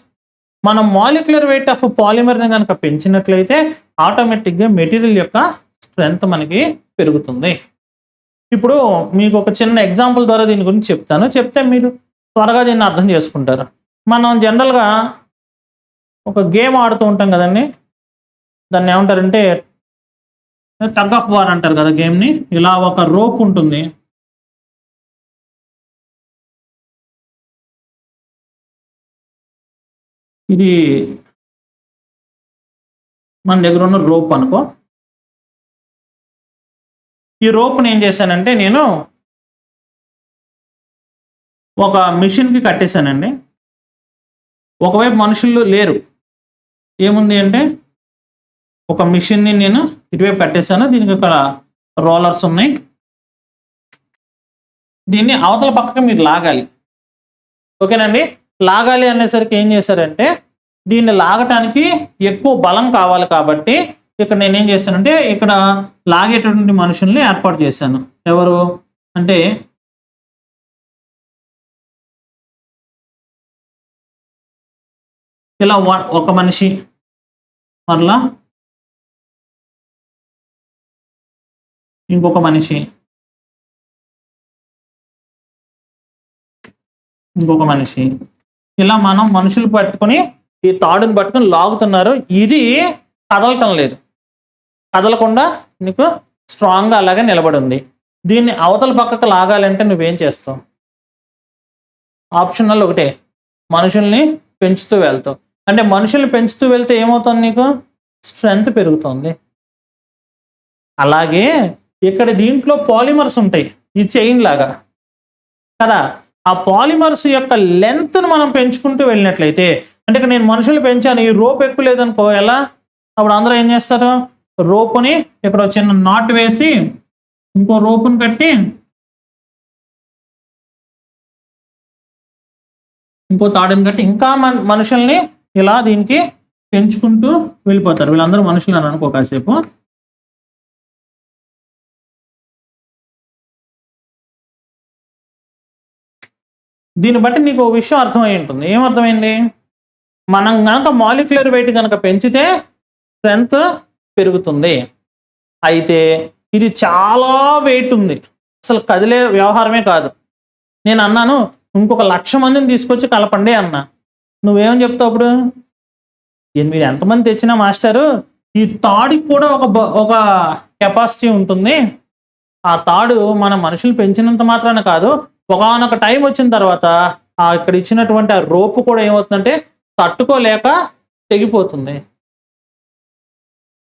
Speaker 1: మనం మాలిక్యులర్ వెయిట్ ఆఫ్ పాలిమర్ని కనుక పెంచినట్లయితే ఆటోమేటిక్గా మెటీరియల్ యొక్క స్ట్రెంగ్త్ మనకి పెరుగుతుంది. ఇప్పుడు మీకు ఒక చిన్న ఎగ్జాంపుల్ ద్వారా దీని గురించి చెప్తే మీరు త్వరగా దీన్ని అర్థం చేసుకుంటారు. మనం జనరల్గా ఒక గేమ్ ఆడుతూ ఉంటాం కదండి, దాన్ని ఏమంటారంటే టగ్ ఆఫ్ వార్ అంటారు కదా గేమ్ని. ఇలా ఒక రోప్ ఉంటుంది, ఇది మన దగ్గర ఉన్న రోప్ అనుకో. ఈ రోప్ని ఏం చేశానంటే నేను ఒక మిషన్కి కట్టేశానండి. ఒకవైపు మనుషులు లేరు, ఏముంది అంటే ఒక మిషన్ని నేను ఇటువైపు కట్టేశాను, దీనికి ఇక్కడ రోలర్స్ ఉన్నాయి, దీన్ని అవతల పక్కకి మీరు లాగాలి. ఓకేనండి. లాగాలి అనేసరికి ఏం చేశారంటే దీన్ని లాగటానికి ఎక్కువ బలం కావాలి కాబట్టి ఇక్కడ నేనేం చేశానంటే ఇక్కడ లాగేటటువంటి మనుషుల్ని ఏర్పాటు చేశాను. ఎవరు అంటే ఇలా ఒక మనిషి, మరలా ఇంకొక మనిషి, ఇంకొక మనిషి, ఇలా మనం మనుషులు పట్టుకొని ఈ తాడుని పట్టుకొని లాగుతున్నారు. ఇది కదలటం లేదు, కదలకుండా నీకు స్ట్రాంగ్గా అలాగే నిలబడి ఉంది. దీన్ని అవతల పక్కకు లాగాలంటే నువ్వేం చేస్తావు? ఆప్షనల్ ఒకటే, మనుషుల్ని పెంచుతూ వెళ్తావు. అంటే మనుషుల్ని పెంచుతూ వెళ్తే ఏమవుతుంది? నీకు స్ట్రెంగ్త్ పెరుగుతుంది. అలాగే ఇక్కడ దీంట్లో పాలిమర్స్ ఉంటాయి, ఈ చైన్ లాగా కదా. ఆ పాలిమర్స్ యొక్క లెంత్ను మనం పెంచుకుంటూ వెళ్ళినట్లయితే, అంటే ఇక్కడ నేను మనుషులు పెంచాను, ఈ రోప్ ఎక్కువ లేదనుకో ఎలా? అప్పుడు అందరూ ఏం చేస్తారు? రోపుని ఇక్కడ చిన్న నాట్ వేసి ఇంకో రోపుని కట్టి ఇంకో తాడుని కట్టి ఇంకా మనుషుల్ని ఇలా దీనికి పెంచుకుంటూ వెళ్ళిపోతారు. వీళ్ళందరూ మనుషులు అని అనుకో కాసేపు. దీన్ని బట్టి నీకు ఒక విషయం అర్థమై ఉంటుంది. ఏమర్థమైంది? మనం కనుక మాలిక్యులర్ వెయిట్ కనుక పెంచితే స్ట్రెంగ్త్ పెరుగుతుంది. అయితే ఇది చాలా వెయిట్ ఉంది, అసలు కదిలే వ్యవహారమే కాదు. నేను అన్నాను ఇంకొక 1,00,000 మందిని తీసుకొచ్చి కలపండి అన్నా. నువ్వేమని చెప్తావు అప్పుడు? మీరు ఎంతమంది తెచ్చినా మాస్టరు, ఈ తాడుకి కూడా ఒక కెపాసిటీ ఉంటుంది. ఆ తాడు మన మనుషులు పెంచినంత మాత్రాన కాదు, ఒకనొక టైం వచ్చిన తర్వాత ఇక్కడ ఇచ్చినటువంటి ఆ రోపు కూడా ఏమవుతుందంటే తట్టుకోలేక తెగిపోతుంది.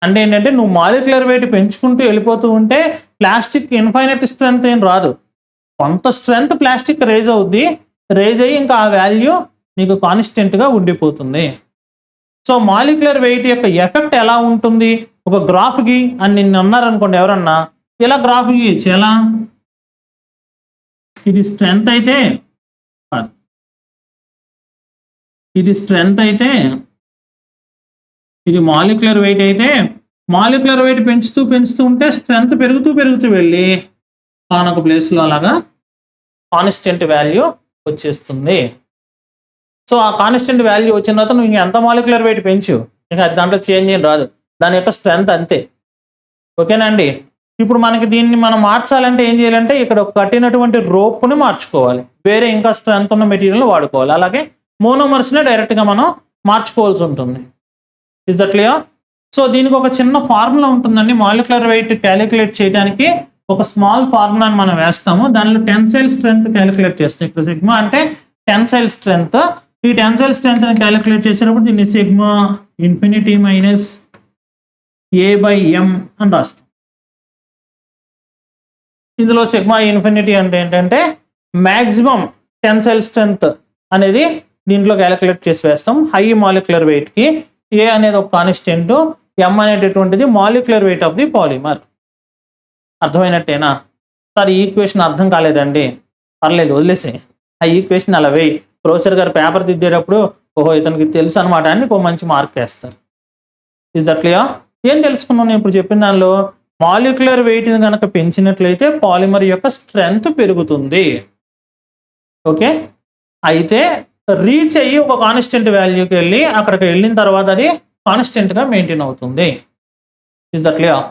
Speaker 1: అంటే ఏంటంటే నువ్వు మాలిక్యులర్ వెయిట్ పెంచుకుంటూ వెళ్ళిపోతూ ఉంటే ప్లాస్టిక్ ఇన్ఫైనైట్ స్ట్రెంగ్త్ ఏం రాదు, కొంత స్ట్రెంగ్త్ ప్లాస్టిక్ రేజ్ అవుద్ది, రేజ్ అయ్యి ఇంకా ఆ వాల్యూ నీకు కాన్స్టెంట్గా ఉండిపోతుంది. సో మాలిక్యులర్ వెయిట్ యొక్క ఎఫెక్ట్ ఎలా ఉంటుంది ఒక గ్రాఫ్కి అని నిన్ను అన్నారనుకోండి ఎవరన్నా, ఇలా గ్రాఫ్ గీయచ్చు. ఎలా? ఇది స్ట్రెంగ్త్ అయితే, ఇది స్ట్రెంగ్త్ అయితే, ఇది మాలిక్యులర్ వెయిట్ అయితే, మాలిక్యులర్ వెయిట్ పెంచుతూ ఉంటే స్ట్రెంగ్త్ పెరుగుతూ వెళ్ళి కానొక ప్లేస్లో అలాగా కాన్స్టెంట్ వాల్యూ వచ్చేస్తుంది. సో ఆ కాన్స్టెంట్ వాల్యూ వచ్చిన తర్వాత నువ్వు ఇంక ఎంత మాలిక్యులర్ వెయిట్ పెంచు, ఇంకా దాంట్లో చేంజ్ ఏం రాదు, దాని యొక్క స్ట్రెంగ్త్ అంతే. ఓకేనా అండి? ఇప్పుడు మనకి దీన్ని మనం మార్చాలంటే ఏం చేయాలంటే ఇక్కడ కట్టినటువంటి రోప్ని మార్చుకోవాలి, వేరే ఇంకా స్ట్రెంగ్త్ ఉన్న మెటీరియల్ వాడుకోవాలి. అలాగే మోనోమర్స్ని డైరెక్ట్గా మనం మార్చుకోవాల్సి ఉంటుంది. Is that clear? సో దీనికి ఒక చిన్న ఫార్ములా ఉంటుందండి. మాలిక్యులర్ వెయిట్ క్యాలిక్యులేట్ చేయడానికి ఒక స్మాల్ ఫార్ములాని మనం వేస్తాము, దానిలో టెన్సైల్ స్ట్రెంగ్త్ క్యాలిక్యులేట్ చేస్తాం. ఇక్కడ సిగ్మా అంటే టెన్సైల్ స్ట్రెంగ్త్. ఈ టెన్సైల్ స్ట్రెంగ్త్ని క్యాలిక్యులేట్ చేసేటప్పుడు దీన్ని సిగ్మా ఇన్ఫినిటీ మైనస్ a/m అని రాస్తాం. ఇందులో సిగ్మా ఇన్ఫినిటీ అంటే ఏంటంటే మ్యాక్సిమం టెన్సైల్ స్ట్రెంగ్త్ అనేది దీంట్లో క్యాలిక్యులేట్ చేసి వేస్తాం. హై మాలిక్యులర్ వెయిట్కి ఏ అనేది ఒక కాన్స్టెంట్, ఎం అనేటటువంటిది molecular weight of the polymer. అర్థమైనట్టేనా సార్? ఈ ఈక్వేషన్ అర్థం కాలేదండి, పర్లేదు వదిలేసి ఆ ఈక్వేషన్ అలా వేయి. ప్రొఫెసర్ గారు పేపర్ దిద్దేటప్పుడు ఓహో ఇతనికి తెలుసు అనమాట అని ఒక మంచి మార్క్ వేస్తారు. Is that clear? ఏం తెలుసుకున్నాను నేను ఇప్పుడు చెప్పిన దానిలో? మాలిక్యులర్ వెయిట్ని కనుక పెంచినట్లయితే పాలిమర్ యొక్క స్ట్రెంగ్త్ పెరుగుతుంది. ఓకే, అయితే రీచ్ అయ్యి ఒక కాన్స్టెంట్ వాల్యూకి వెళ్ళి అక్కడికి వెళ్ళిన తర్వాత అది కాన్స్టెంట్గా మెయింటైన్ అవుతుంది. Is that clear?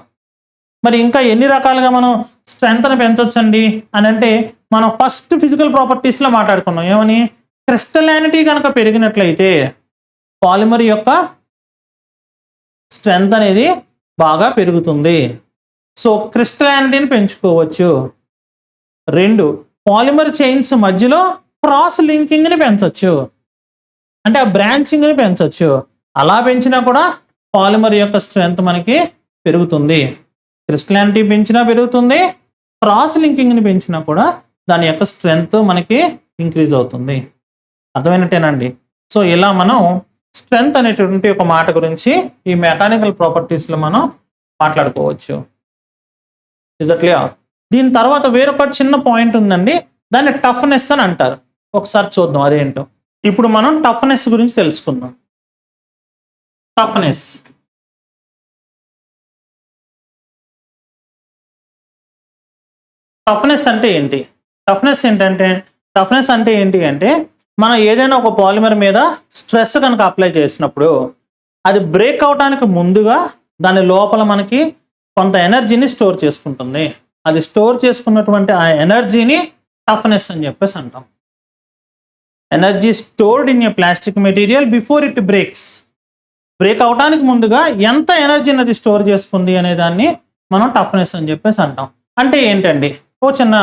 Speaker 1: మరి ఇంకా ఎన్ని రకాలుగా మనం స్ట్రెంగ్త్ని పెంచవచ్చండి అని అంటే మనం ఫస్ట్ ఫిజికల్ ప్రాపర్టీస్లో మాట్లాడుకున్నాం. ఏమని? క్రిస్టలానిటీ కనుక పెరిగినట్లయితే పాలిమర్ యొక్క స్ట్రెంగ్త్ అనేది బాగా పెరుగుతుంది. సో క్రిస్టలానిటీని పెంచుకోవచ్చు. 2, పాలిమర్ చైన్స్ మధ్యలో క్రాస్ లింకింగ్ని పెంచవచ్చు, అంటే ఆ బ్రాంచింగ్ని పెంచవచ్చు. అలా పెంచినా కూడా పాలిమర్ యొక్క స్ట్రెంగ్త్ మనకి పెరుగుతుంది. క్రిస్టలానిటీ పెంచినా పెరుగుతుంది, క్రాస్ లింకింగ్ని పెంచినా కూడా దాని యొక్క స్ట్రెంగ్త్ మనకి ఇంక్రీజ్ అవుతుంది. అర్థమైనట్టేనండి? సో ఇలా మనం స్ట్రెంగ్త్ అనేటువంటి ఒక మాట గురించి ఈ మెకానికల్ ప్రాపర్టీస్లో మనం మాట్లాడుకోవచ్చు. Is that clear? దీని తర్వాత వేరొక చిన్న పాయింట్ ఉందండి, దాన్ని టఫ్నెస్ అని అంటారు. ఒకసారి చూద్దాం అదేంటో. ఇప్పుడు మనం టఫ్నెస్ గురించి తెలుసుకుందాం. టఫ్నెస్ టఫ్నెస్ అంటే ఏంటి? టఫ్నెస్ అంటే ఏంటి అంటే మనం ఏదైనా ఒక పాలిమర్ మీద స్ట్రెస్ కనుక అప్లై చేసినప్పుడు అది బ్రేక్ అవడానికి ముందుగా దాని లోపల మనకి కొంత ఎనర్జీని స్టోర్ చేసుకుంటుంది. అది స్టోర్ చేసుకున్నటువంటి ఆ ఎనర్జీని టఫ్నెస్ అని చెప్పేసి అంటాం. Energy stored in a plastic material before it breaks. Break అవడానికి ముందుగా ఎంత ఎనర్జీని అది స్టోర్ చేసుకుంది అనే దాన్ని మనం టఫ్నెస్ అని చెప్పేసి అంటాం. అంటే ఏంటండి, ఓ చిన్న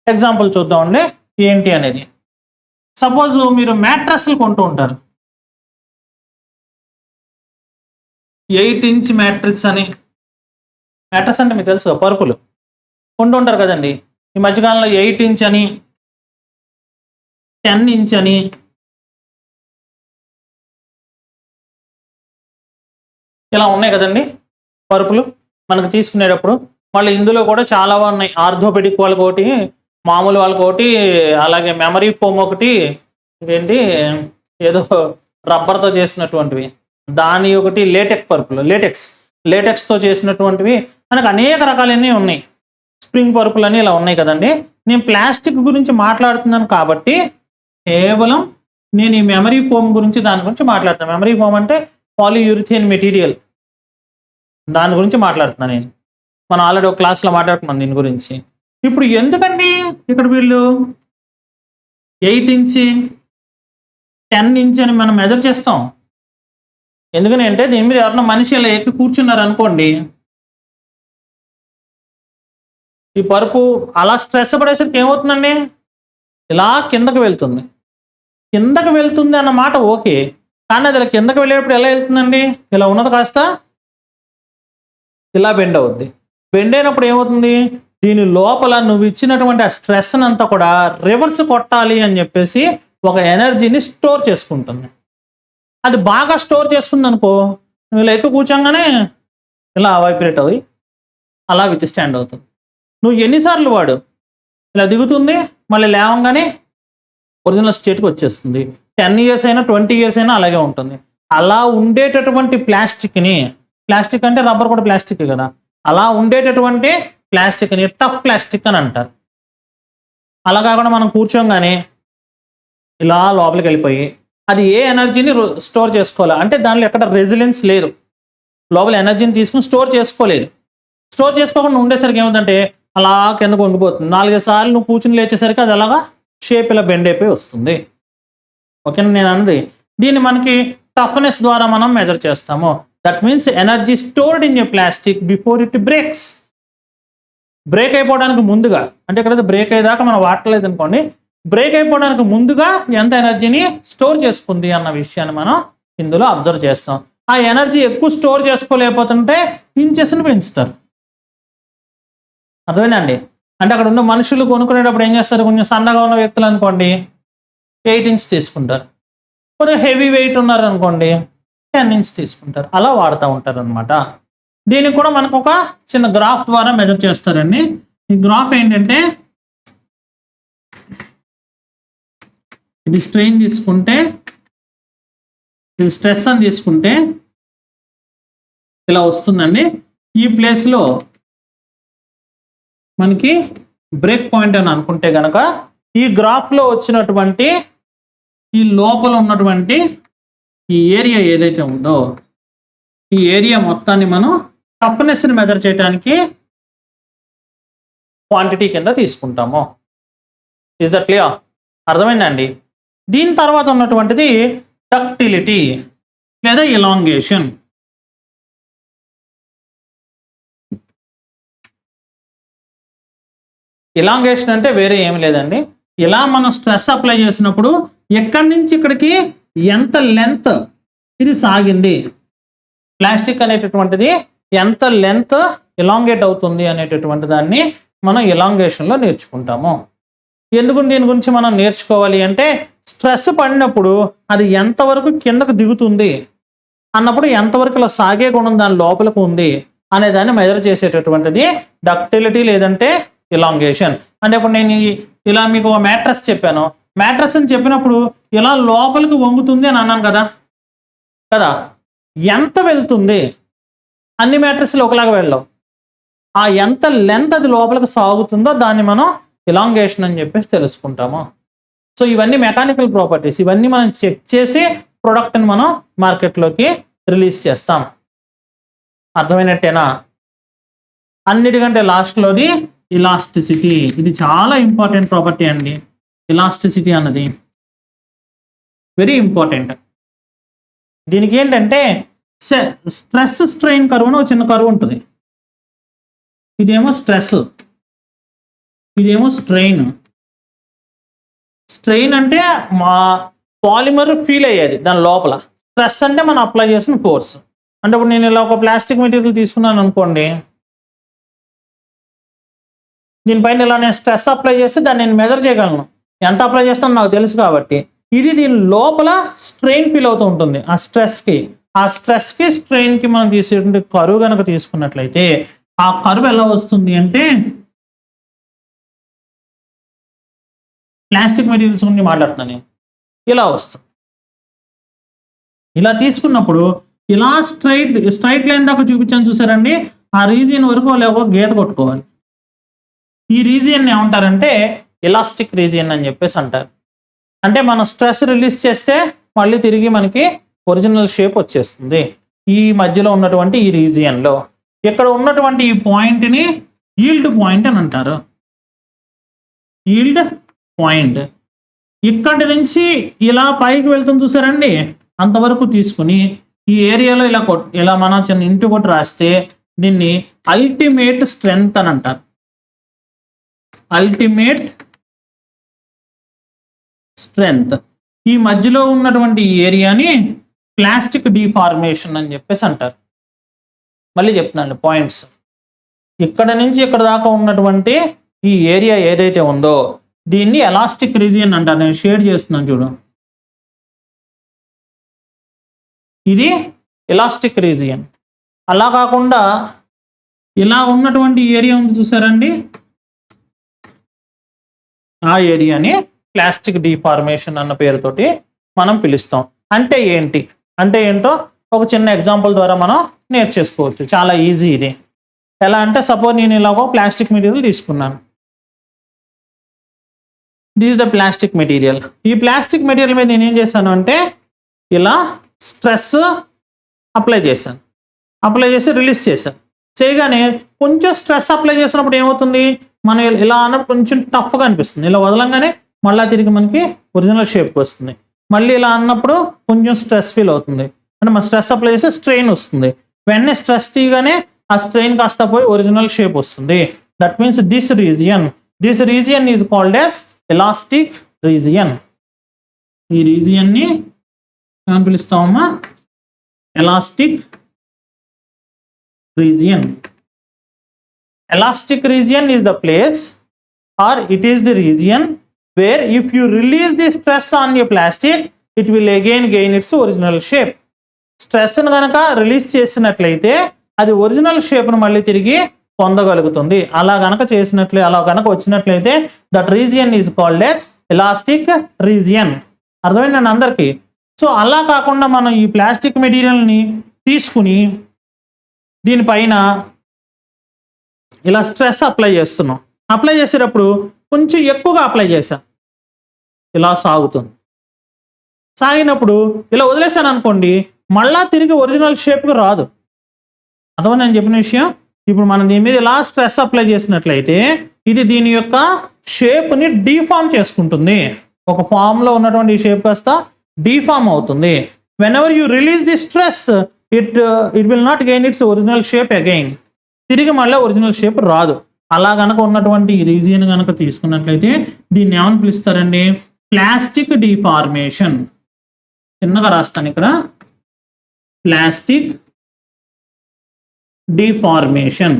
Speaker 1: ఎగ్జాంపుల్ చూద్దామండి ఏంటి అనేది. సపోజ్ మీరు మ్యాట్రస్లు కొంటూ ఉంటారు, 8 ఇంచ్ మ్యాట్రిక్స్ అని. మ్యాట్రస్ అంటే మీకు తెలుసు, పరుపులు కొంటూ ఉంటారు కదండి. ఈ మధ్యకాలంలో 8 ఇంచ్ అని, 10 ఇంచ్ అని, ఇలా ఉన్నాయి కదండి పరుపులు మనకు తీసుకునేటప్పుడు. మళ్ళీ ఇందులో కూడా చాలా ఉన్నాయి. ఆర్థోపెడిక్ వాళ్ళకి ఒకటి, మామూలు వాళ్ళకి ఒకటి, అలాగే మెమరీ ఫోమ్ ఒకటి, ఇదేంటి ఏదో రబ్బర్తో చేసినటువంటివి, దాని ఒకటి లేటెక్స్ పరుపులు, లేటెక్స్తో చేసినటువంటివి, మనకు అనేక రకాలన్నీ ఉన్నాయి. స్ప్రింగ్ పరుపులు అని ఇలా ఉన్నాయి కదండి. నేను ప్లాస్టిక్ గురించి మాట్లాడుతున్నాను కాబట్టి కేవలం నేను ఈ మెమరీ ఫోమ్ గురించి దాని గురించి మాట్లాడుతాను. మెమరీ ఫోమ్ అంటే పాలియూరిథేన్ మెటీరియల్, దాని గురించి మాట్లాడుతున్నాను నేను. మనం ఆల్రెడీ ఒక క్లాస్లో మాట్లాడుతున్నాం దీని గురించి. ఇప్పుడు ఎందుకండి ఇక్కడ వీళ్ళు 8 ఇంచ్ 10 ఇంచ్ అని మనం మెజర్ చేస్తాం? ఎందుకని అంటే దీని మీద ఎవరన్నా మనిషి ఇలా ఎక్కి కూర్చున్నారు అనుకోండి, ఈ పరుపు అలా స్ట్రెస్ పడేసరికి ఏమవుతుందండి, ఇలా కిందకు వెళ్తుంది. కిందకు వెళ్తుంది అన్నమాట ఓకే, కానీ అది ఇలా కిందకు వెళ్ళేటప్పుడు ఎలా వెళ్తుందండి, ఇలా ఉన్నది కాస్త ఇలా బెండ్ అవుద్ది. బెండ్ అయినప్పుడు ఏమవుతుంది, దీని లోపల నువ్వు ఇచ్చినటువంటి ఆ స్ట్రెస్ అంతా కూడా రివర్స్ కొట్టాలి అని చెప్పేసి ఒక ఎనర్జీని స్టోర్ చేసుకుంటుంది. అది బాగా స్టోర్ చేసుకుంది అనుకో, నువ్వు ఇలా ఎక్కువ కూర్చోగానే ఇలా వైబ్రేట్ అవి అలా విత్ స్టాండ్ అవుతుంది. నువ్వు ఎన్నిసార్లు వాడు ఇలా దిగుతుంది, మళ్ళీ లేవంగానే ఒరిజినల్ స్టేట్కి వచ్చేస్తుంది. 10 ఇయర్స్ అయినా 20 ఇయర్స్ అయినా అలాగే ఉంటుంది. అలా ఉండేటటువంటి ప్లాస్టిక్ని, ప్లాస్టిక్ అంటే రబ్బర్ కూడా ప్లాస్టిక్ కదా, అలా ఉండేటటువంటి ప్లాస్టిక్ని టఫ్ ప్లాస్టిక్ అని అంటారు. అలా కాకుండా మనం కూర్చోగానే ఇలా లోపలికి వెళ్ళిపోయి అది ఏ ఎనర్జీని స్టోర్ చేసుకోవాలి అంటే దానిలో ఎక్కడ రెసిలెన్స్ లేదు, లోపల ఎనర్జీని తీసుకుని స్టోర్ చేసుకోలేదు. స్టోర్ చేసుకోకుండా ఉండేసరికి ఏమిటంటే అలా కిందకు వంగిపోతుంది. 4-5 సార్లు నువ్వు కూర్చుని లేచేసరికి అది అలాగా షేప్ ఇలా బెండ్ అయిపోయి వస్తుంది. ఓకేనా నేను అన్నది? దీన్ని మనకి టఫ్నెస్ ద్వారా మనం మెజర్ చేస్తాము. That means energy stored in a plastic before it breaks. Break అయిపోవడానికి ముందుగా, అంటే ఇక్కడ బ్రేక్ అయ్యేదాకా మనం వాడలేదు అనుకోండి, బ్రేక్ అయిపోవడానికి ముందుగా ఎంత ఎనర్జీని స్టోర్ చేసుకుంది అన్న విషయాన్ని మనం ఇందులో అబ్జర్వ్ చేస్తాం. ఆ ఎనర్జీ ఎక్కువ స్టోర్ చేసుకోలేకపోతుంటే ఇంచెస్ని పెంచుతారు. అర్థమైందండి? అంటే అక్కడ ఉన్న మనుషులు కొనుక్కునేటప్పుడు ఏం చేస్తారు, కొంచెం సన్నగా ఉన్న వ్యక్తులు అనుకోండి 8 ఇంచ్ తీసుకుంటారు, కొంచెం హెవీ వెయిట్ ఉన్నారు అనుకోండి 10 ఇంచ్ తీసుకుంటారు. అలా వాడుతూ ఉంటారు అనమాట. దీనికి కూడా మనకు ఒక చిన్న గ్రాఫ్ ద్వారా మెజర్ చేస్తారండి. ఈ గ్రాఫ్ ఏంటంటే ఇది స్ట్రెయిన్ తీసుకుంటే, ఇది స్ట్రెస్ అని తీసుకుంటే ఇలా వస్తుందండి. ఈ ప్లేస్లో మనకి బ్రేక్ పాయింట్ అని అనుకుంటే కనుక ఈ గ్రాఫ్లో వచ్చినటువంటి ఈ లోపల ఉన్నటువంటి ఈ ఏరియా ఏదైతే ఉందో ఈ ఏరియా మొత్తాన్ని మనం టఫ్నెస్ని మెజర్ చేయడానికి క్వాంటిటీ కింద తీసుకుంటాము. Is that clear? అర్థమైందండి? దీని తర్వాత ఉన్నటువంటిది డక్టిలిటీ లేదా ఎలాంగేషన్. ఎలాంగేషన్ అంటే వేరే ఏమి లేదండి, ఇలా మనం స్ట్రెస్ అప్లై చేసినప్పుడు ఎక్కడి నుంచి ఇక్కడికి ఎంత లెంత్ ఇది సాగింది, ప్లాస్టిక్ అనేటటువంటిది ఎంత లెంత్ ఎలాంగేట్ అవుతుంది అనేటటువంటి దాన్ని మనం ఎలాంగేషన్లో నేర్చుకుంటాము. ఎందుకు దీని గురించి మనం నేర్చుకోవాలి అంటే స్ట్రెస్ పడినప్పుడు అది ఎంతవరకు కిందకు దిగుతుంది అన్నప్పుడు ఎంతవరకు ఇలా సాగే గుణం దాని లోపలికి ఉంది అనే దాన్ని మెజర్ చేసేటటువంటిది డక్టిలిటీ లేదంటే ఇలాంగేషన్. అంటే ఇప్పుడు నేను ఇలా మీకు ఒక మ్యాట్రస్ చెప్పాను, మ్యాట్రస్ అని చెప్పినప్పుడు ఇలా లోపలికి వంగుతుంది అని అన్నాను కదా కదా, ఎంత వెళ్తుంది? అన్ని మ్యాట్రస్లు ఒకలాగా వెళ్ళవు. ఆ ఎంత లెంత్ అది లోపలికి సాగుతుందో దాన్ని మనం ఇలాంగేషన్ అని చెప్పేసి తెలుసుకుంటాము. సో ఇవన్నీ మెకానికల్ ప్రాపర్టీస్, ఇవన్నీ మనం చెక్ చేసి ప్రోడక్ట్ని మనం మార్కెట్లోకి రిలీజ్ చేస్తాం. అర్థమైనట్టేనా? అన్నిటికంటే లాస్ట్లోది ఇలాస్టిసిటీ. ఇది చాలా ఇంపార్టెంట్ ప్రాపర్టీ అండి. ఇలాస్టిసిటీ అన్నది వెరీ ఇంపార్టెంట్. దీనికి ఏంటంటే స్ట్రెస్ స్ట్రెయిన్ కర్వ్ అని ఒక చిన్న కర్వ్ ఉంటుంది. ఇదేమో స్ట్రెస్, ఇదేమో స్ట్రెయిన్. స్ట్రెయిన్ అంటే మా పాలిమర్ ఫీల్ అయ్యేది దాని లోపల, స్ట్రెస్ అంటే మనం అప్లై చేసిన ఫోర్స్. అంటే ఇప్పుడు నేను ఇలా ఒక ప్లాస్టిక్ మెటీరియల్ తీసుకున్నాను అనుకోండి, దీనిపైన ఇలా నేను స్ట్రెస్ అప్లై చేస్తే దాన్ని నేను మెజర్ చేయగలను, ఎంత అప్లై చేస్తానో నాకు తెలుసు కాబట్టి. ఇది దీని లోపల స్ట్రెయిన్ ఫీల్ అవుతూ ఉంటుంది ఆ స్ట్రెస్కి. ఆ స్ట్రెస్కి స్ట్రెయిన్కి మనం తీసేటువంటి కరువు కనుక తీసుకున్నట్లయితే ఆ కరువు ఎలా వస్తుంది అంటే, ప్లాస్టిక్ మెటీరియల్స్ గురించి మాట్లాడుతున్నాను నేను, ఇలా వస్తుంది. ఇలా తీసుకున్నప్పుడు ఇలా స్ట్రైట్ లైన్ దాకా చూపించాను చూసారండి, ఆ రీజియన్ వరకు వాళ్ళు ఒక గీత కొట్టుకోవాలి. ఈ రీజియన్ ఏమంటారంటే ఎలాస్టిక్ రీజియన్ అని చెప్పేసి అంటారు. అంటే మనం స్ట్రెస్ రిలీజ్ చేస్తే మళ్ళీ తిరిగి మనకి ఒరిజినల్ షేప్ వచ్చేస్తుంది. ఈ మధ్యలో ఉన్నటువంటి ఈ రీజియన్లో ఇక్కడ ఉన్నటువంటి ఈ పాయింట్ని ఈల్డ్ పాయింట్ అని అంటారు. ఈల్డ్ పాయింట్ ఇక్కడి నుంచి ఇలా పైకి వెళ్తుంది చూసారండి, అంతవరకు తీసుకుని ఈ ఏరియాలో ఇలా మనం చిన్న ఇంటి కొట్టి రాస్తే దీన్ని అల్టిమేట్ స్ట్రెంగ్త్ అని అంటారు. Ultimate strength. ఈ మధ్యలో ఉన్నటువంటి ఈ ఏరియాని ప్లాస్టిక్ డిఫార్మేషన్ అని చెప్పేసి అంటారు. మళ్ళీ చెప్తున్నాను పాయింట్స్. ఇక్కడ నుంచి ఇక్కడ దాకా ఉన్నటువంటి ఈ ఏరియా ఏదైతే ఉందో దీన్ని ఎలాస్టిక్ రీజియన్ అంటారు. నేను షేడ్ చేస్తున్నాను చూడు, ఇది ఎలాస్టిక్ రీజియన్. అలా కాకుండా ఇలా ఉన్నటువంటి ఏరియా ఉంది చూసారండి, ఆ ఏరియాని ప్లాస్టిక్ డిఫార్మేషన్ అన్న పేరుతోటి మనం పిలుస్తాం. అంటే ఏంటి, అంటే ఏంటో ఒక చిన్న ఎగ్జాంపుల్ ద్వారా మనం నేర్చేసుకోవచ్చు. చాలా ఈజీ ఇది. ఎలా అంటే సపోజ్ నేను ఇలా ఒక ప్లాస్టిక్ మెటీరియల్ తీసుకున్నాను. This the plastic material. ఈ ప్లాస్టిక్ మెటీరియల్ మీద నేను ఏం చేశాను అంటే ఇలా స్ట్రెస్ అప్లై చేశాను, అప్లై చేసి రిలీజ్ చేశాను. చేయగానే కొంచెం స్ట్రెస్ అప్లై చేసినప్పుడు ఏమవుతుంది, మనం ఇలా అన్నప్పుడు కొంచెం టఫ్గా అనిపిస్తుంది. ఇలా వదలంగానే మళ్ళీ తిరిగి మనకి ఒరిజినల్ షేప్కి వస్తుంది. మళ్ళీ ఇలా అన్నప్పుడు కొంచెం స్ట్రెస్ ఫీల్ అవుతుంది, అంటే మన స్ట్రెస్ అప్లై చేస్తే స్ట్రెయిన్ వస్తుంది. వెంటనే స్ట్రెస్ తీయగానే ఆ స్ట్రెయిన్ కాస్త పోయి ఒరిజినల్ షేప్ వస్తుంది. That means this region is called as elastic region. ఈ రీజియన్ని ఏమని పిలుస్తామమ్మా, elastic region. Elastic region is the place or it is the region where if you release the stress on your plastic, it will again gain its original shape. Stress ను కనుక release చేసినట్లయితే అది original shape ను మళ్ళీ తిరిగి పొందగలుగుతుంది. అలా కనుక వచ్చినట్లయితే that region is called as elastic region. అర్థమైందండి అందరికీ? సో అలా కాకుండా మనం ఈ ప్లాస్టిక్ మెటీరియల్ని తీసుకుని దీనిపైన ఇలా స్ట్రెస్ అప్లై చేస్తున్నాం. అప్లై చేసేటప్పుడు కొంచెం ఎక్కువగా అప్లై చేశా, ఇలా సాగుతుంది. సాగినప్పుడు ఇలా వదిలేసాను అనుకోండి, మళ్ళా తిరిగి ఒరిజినల్ షేప్కి రాదు. అథవా నేను చెప్పిన విషయం. ఇప్పుడు మనం దీని మీద ఇలా స్ట్రెస్ అప్లై చేసినట్లయితే ఇది దీని యొక్క షేప్ని డీఫామ్ చేసుకుంటుంది. ఒక ఫామ్లో ఉన్నటువంటి ఈ షేప్ కాస్త డీఫామ్ అవుతుంది. When ever you release the stress it will not gain it's original shape again. తిరిగి మళ్ళీ ఒరిజినల్ షేప్ రాదు. అలా కనుక ఉన్నటువంటి ఈ రీజియన్ కనుక తీసుకున్నట్లయితే దీన్ని ఏమని పిలుస్తారండి, ప్లాస్టిక్ డిఫార్మేషన్. చిన్నగా రాస్తాను ఇక్కడ, ప్లాస్టిక్ డిఫార్మేషన్.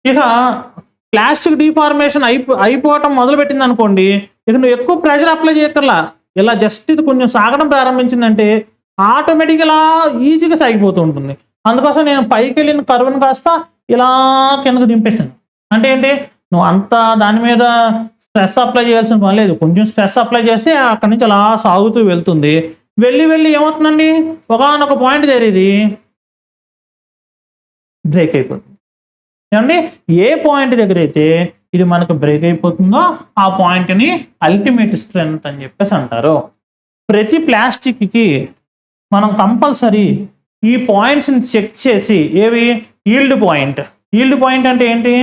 Speaker 1: ఇక ప్లాస్టిక్ డిఫార్మేషన్ అయిపోవటం మొదలుపెట్టింది అనుకోండి, ఇక నువ్వు ఎక్కువ ప్రెషర్ అప్లై చేయక్కర్లా, ఇలా జస్ట్ ఇది కొంచెం సాగడం ప్రారంభించిందంటే ఆటోమేటిక్గా ఇలా ఈజీగా సాగిపోతూ ఉంటుంది. అందుకోసం నేను పైకి వెళ్ళిన కరువును కాస్త ఇలా కిందకు దింపేసాను. అంటే ఏంటి, నువ్వు అంత దాని మీద స్ట్రెస్ అప్లై చేయాల్సిన పని లేదు. కొంచెం స్ట్రెస్ అప్లై చేస్తే అక్కడి నుంచి అలా సాగుతూ వెళ్తుంది. వెళ్ళి వెళ్ళి ఏమవుతుందండి, ఒకానొక పాయింట్ దగ్గర ఇది బ్రేక్ అయిపోతుంది. ఏమండి, ఏ పాయింట్ దగ్గర అయితే ఇది మనకు బ్రేక్ అయిపోతుందో ఆ పాయింట్ని అల్టిమేట్ స్ట్రెంగ్త్ అని చెప్పేసి అంటారు. ప్రతి ప్లాస్టిక్కి మనం కంపల్సరీ ఈ పాయింట్స్ని చెక్ చేసి, ఏవి, ఈల్డ్ పాయింట్. ఈల్డ్ పాయింట్ అంటే ఏంటి,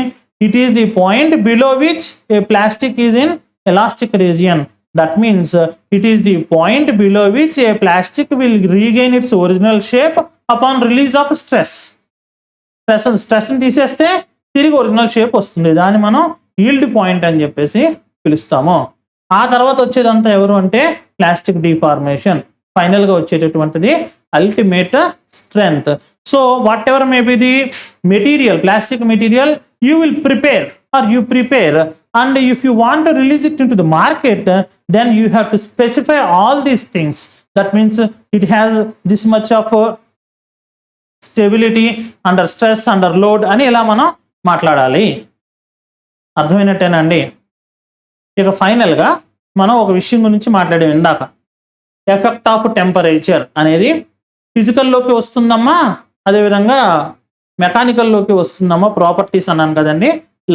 Speaker 1: it is the point below which a plastic is in elastic region. That means it is the point below which a plastic will regain its original shape upon release of stress. స్ట్రెస్ని తీసేస్తే తిరిగి original shape వస్తుంది. దాన్ని మనం yield point అని చెప్పేసి పిలుస్తాము. ఆ తర్వాత వచ్చేదంతా ఎవరు అంటే ప్లాస్టిక్ డిఫార్మేషన్. ఫైనల్గా వచ్చేటటువంటిది ultimate strength. So whatever may be the material, plastic material, you will prepare or you prepare, and if you want to release it into the market, then you have to specify all these things. That means it has this much of stability under stress, under load అని ఇలా మనం మాట్లాడాలి. అర్థమైనట్టేనండి. ఇక ఫైనల్గా మనం ఒక విషయం గురించి మాట్లాడాం ఇందాక, ఎఫెక్ట్ ఆఫ్ టెంపరేచర్ అనేది ఫిజికల్లోకి వస్తుందమ్మా, అదేవిధంగా మెకానికల్లోకి వస్తుందమ్మా, ప్రాపర్టీస్ అన్నాను కదండి.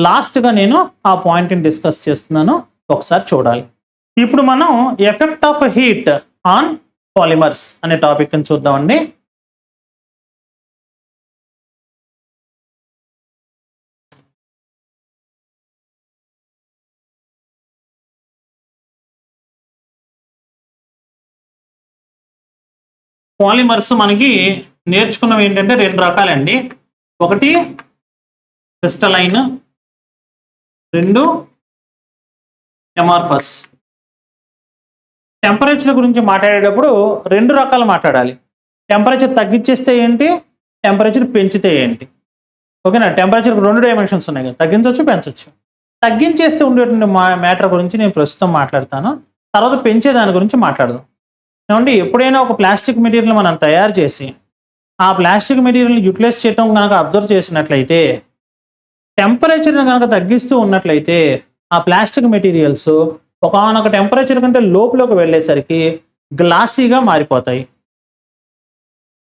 Speaker 1: లాస్ట్గా నేను ఆ పాయింట్ని డిస్కస్ చేస్తున్నాను, ఒకసారి చూడాలి. ఇప్పుడు మనం effect of heat on polymers అనే టాపిక్ని చూద్దామండి. పాలిమర్స్ మనకి నేర్చుకున్నవి ఏంటంటే రెండు రకాలండి. ఒకటి క్రిస్టలైన్, రెండు అమార్ఫస్. టెంపరేచర్ గురించి మాట్లాడేటప్పుడు రెండు రకాలు మాట్లాడాలి. టెంపరేచర్ తగ్గించేస్తే ఏంటి, టెంపరేచర్ పెంచితే ఏంటి. ఓకేనా, టెంపరేచర్కి రెండు డైమెన్షన్స్ ఉన్నాయి కదా, తగ్గించవచ్చు పెంచవచ్చు. తగ్గించేస్తే ఉండేటువంటి మ్యాటర్ గురించి నేను ప్రస్తుతం మాట్లాడతాను, తర్వాత పెంచే దాని గురించి మాట్లాడదాం. ఏమంటే ఎప్పుడైనా ఒక ప్లాస్టిక్ మెటీరియల్ మనం తయారు చేసి ఆ ప్లాస్టిక్ మెటీరియల్ని యూటిలైజ్ చేయడం కనుక అబ్జర్వ్ చేసినట్లయితే, టెంపరేచర్ని కనుక తగ్గిస్తూ ఉన్నట్లయితే ఆ ప్లాస్టిక్ మెటీరియల్స్ ఒకనొక టెంపరేచర్ కంటే లోపలికి వెళ్ళేసరికి గ్లాసీగా మారిపోతాయి.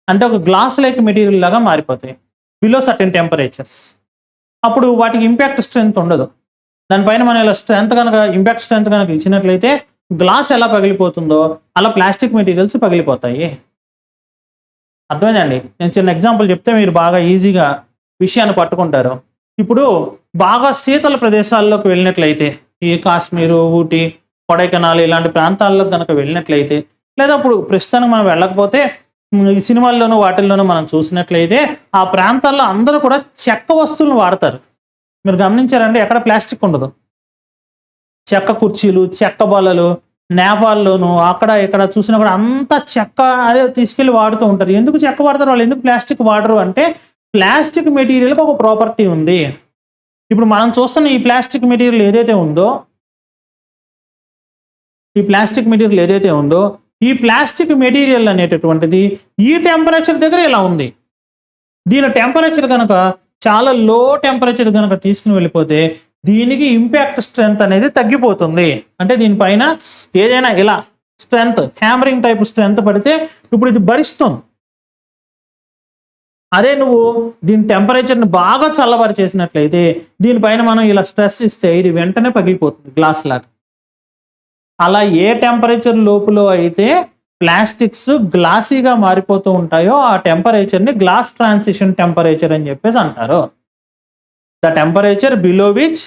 Speaker 1: అంటే ఒక గ్లాస్ లైక్ మెటీరియల్ లాగా మారిపోతాయి బిలో సర్టెన్ టెంపరేచర్స్. అప్పుడు వాటికి ఇంపాక్ట్ స్ట్రెంత్ ఉండదు. దానిపైన మనం ఇలా ఇంపాక్ట్ స్ట్రెంత్ కనుక ఇచ్చినట్లయితే గ్లాస్ ఎలా పగిలిపోతుందో అలా ప్లాస్టిక్ మెటీరియల్స్ పగిలిపోతాయి. అర్థమైందండి. నేను చిన్న ఎగ్జాంపుల్ చెప్తే మీరు బాగా ఈజీగా విషయాన్ని పట్టుకుంటారు. ఇప్పుడు బాగా శీతల ప్రదేశాల్లోకి వెళ్ళినట్లయితే, ఈ కాశ్మీరు, ఊటీ, కొడైకెనాల్ ఇలాంటి ప్రాంతాల్లోకి కనుక వెళ్ళినట్లయితే, లేదా ఇప్పుడు ప్రస్తుతానికి మనం వెళ్ళకపోతే ఈ సినిమాల్లోనూ వాటిల్లోనూ మనం చూసినట్లయితే ఆ ప్రాంతాల్లో అందరూ కూడా చెక్క వస్తువులను వాడతారు. మీరు గమనించారంటే ఎక్కడ ప్లాస్టిక్ ఉండదు. చెక్క కుర్చీలు, చెక్క బల్లలు, నేపాల్లోను అక్కడ ఇక్కడ చూసినా కూడా అంతా చెక్క అదే తీసుకెళ్ళి వాడుతూ ఉంటారు. ఎందుకు చెక్క వాడతారు వాళ్ళు, ఎందుకు ప్లాస్టిక్ వాడరు అంటే ప్లాస్టిక్ మెటీరియల్కి ఒక ప్రాపర్టీ ఉంది. ఇప్పుడు మనం చూస్తున్న ఈ ప్లాస్టిక్ మెటీరియల్ ఏదైతే ఉందో, ఈ ప్లాస్టిక్ మెటీరియల్ అనేటటువంటిది ఈ టెంపరేచర్ దగ్గర ఇలా ఉంది. దీని టెంపరేచర్ కనుక చాలా లో టెంపరేచర్ కనుక తీసుకుని వెళ్ళిపోతే దీనికి ఇంపాక్ట్ స్ట్రెంత్ అనేది తగ్గిపోతుంది. అంటే దీనిపైన ఏదైనా ఇలా స్ట్రెంత్, హ్యామరింగ్ టైప్ స్ట్రెంత్ పడితే ఇప్పుడు ఇది భరిస్తుంది. అదే నువ్వు దీని టెంపరేచర్ని బాగా చల్లబరిచేసినట్లయితే దీనిపైన మనం ఇలా స్ట్రెస్ ఇస్తే ఇది వెంటనే పగిలిపోతుంది గ్లాస్ లాగా. అలా ఏ టెంపరేచర్ లోపల అయితే ప్లాస్టిక్స్ గ్లాసీగా మారిపోతూ ఉంటాయో ఆ టెంపరేచర్ని గ్లాస్ ట్రాన్సిషన్ టెంపరేచర్ అని చెప్పేసి అంటారు. The temperature below which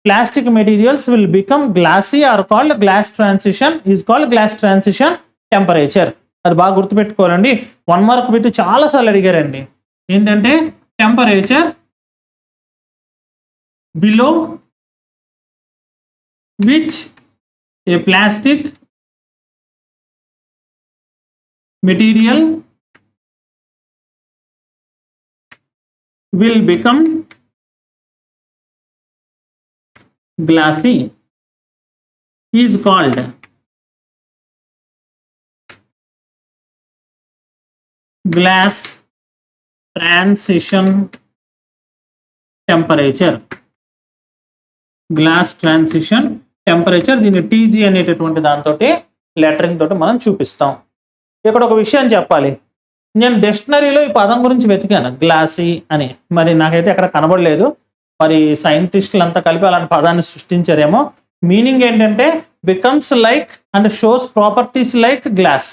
Speaker 1: plastic materials will become glassy are called glass transition temperature. అది బాగా గుర్తుపెట్టుకోవాలండి. 1 మార్క్ పెట్టి చాలాసార్లు అడిగారండి. ఏంటంటే temperature below which a plastic material will become glassy is called glass transition temperature. Glass transition temperature, దీన్ని TG అనేటటువంటి దాంతో lettering తోటి మనం చూపిస్తాం. ఇక్కడ ఒక విషయం చెప్పాలి, నేను డిక్షనరీలో ఈ పదం గురించి వెతికాను గ్లాసీ అని, మరి నాకైతే ఎక్కడ కనబడలేదు. మరి సైంటిస్టులు అంతా కలిపి అలాంటి పదాన్ని సృష్టించారేమో. మీనింగ్ ఏంటంటే becomes like and shows properties like glass.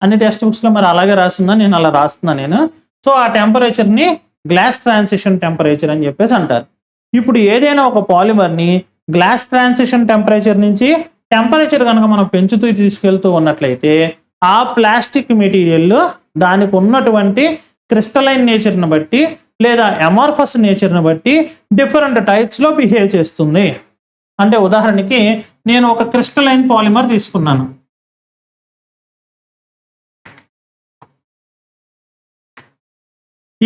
Speaker 1: అన్ని టెక్స్ట్ బుక్స్లో మరి అలాగే రాస్తుందా, నేను అలా రాస్తున్నా నేను. సో ఆ టెంపరేచర్ని గ్లాస్ ట్రాన్సిషన్ టెంపరేచర్ అని చెప్పేసి అంటారు. ఇప్పుడు ఏదైనా ఒక పాలిమర్ని గ్లాస్ ట్రాన్సిషన్ టెంపరేచర్ నుంచి టెంపరేచర్ కనుక మనం పెంచుతూ తీసుకెళ్తూ ఉన్నట్లయితే ఆ ప్లాస్టిక్ మెటీరియల్ దానికి ఉన్నటువంటి క్రిస్టలైన్ నేచర్ని బట్టి లేదా అమార్ఫస్ నేచర్ని బట్టి డిఫరెంట్ టైప్స్లో బిహేవ్ చేస్తుంది. అంటే ఉదాహరణకి నేను ఒక క్రిస్టలైన్ పాలిమర్ తీసుకున్నాను.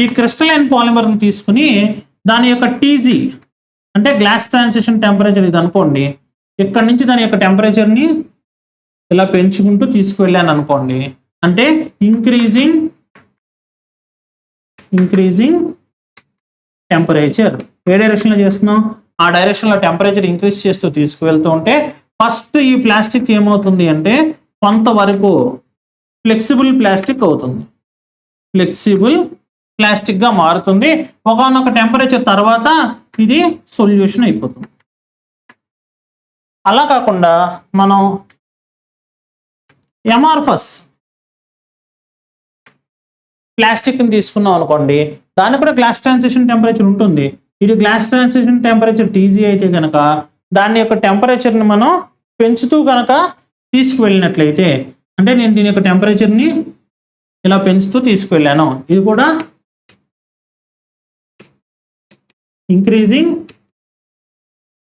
Speaker 1: ఈ క్రిస్టలైన్ పాలిమర్ని తీసుకుని దాని యొక్క టీజీ అంటే గ్లాస్ ట్రాన్సిషన్ టెంపరేచర్ ఇది అనుకోండి. ఇక్కడ నుంచి దాని యొక్క టెంపరేచర్ని ఇలా పెంచుకుంటూ తీసుకువెళ్ళాను అనుకోండి. అంటే ఇంక్రీజింగ్ టెంపరేచర్. ఏ డైరెక్షన్లో చేస్తున్నాం, ఆ డైరెక్షన్లో టెంపరేచర్ ఇంక్రీజ్ చేస్తూ తీసుకువెళ్తూ ఉంటే ఫస్ట్ ఈ ప్లాస్టిక్ ఏమవుతుంది అంటే కొంతవరకు ఫ్లెక్సిబుల్ ప్లాస్టిక్ అవుతుంది. ఫ్లెక్సిబుల్ ప్లాస్టిక్గా మారుతుంది. ఒకనొక టెంపరేచర్ తర్వాత ఇది సొల్యూషన్ అయిపోతుంది. అలా కాకుండా మనం అమార్ఫస్ ప్లాస్టిక్ని తీసుకున్నాం అనుకోండి, దానికి కూడా గ్లాస్ ట్రాన్సిషన్ టెంపరేచర్ ఉంటుంది. ఇది గ్లాస్ ట్రాన్సిషన్ టెంపరేచర్ టీజీ అయితే కనుక దాని యొక్క టెంపరేచర్ని మనం పెంచుతూ కనుక తీసుకువెళ్ళినట్లయితే, అంటే నేను దీని యొక్క టెంపరేచర్ని ఇలా పెంచుతూ తీసుకువెళ్ళాను, ఇది కూడా ఇంక్రీజింగ్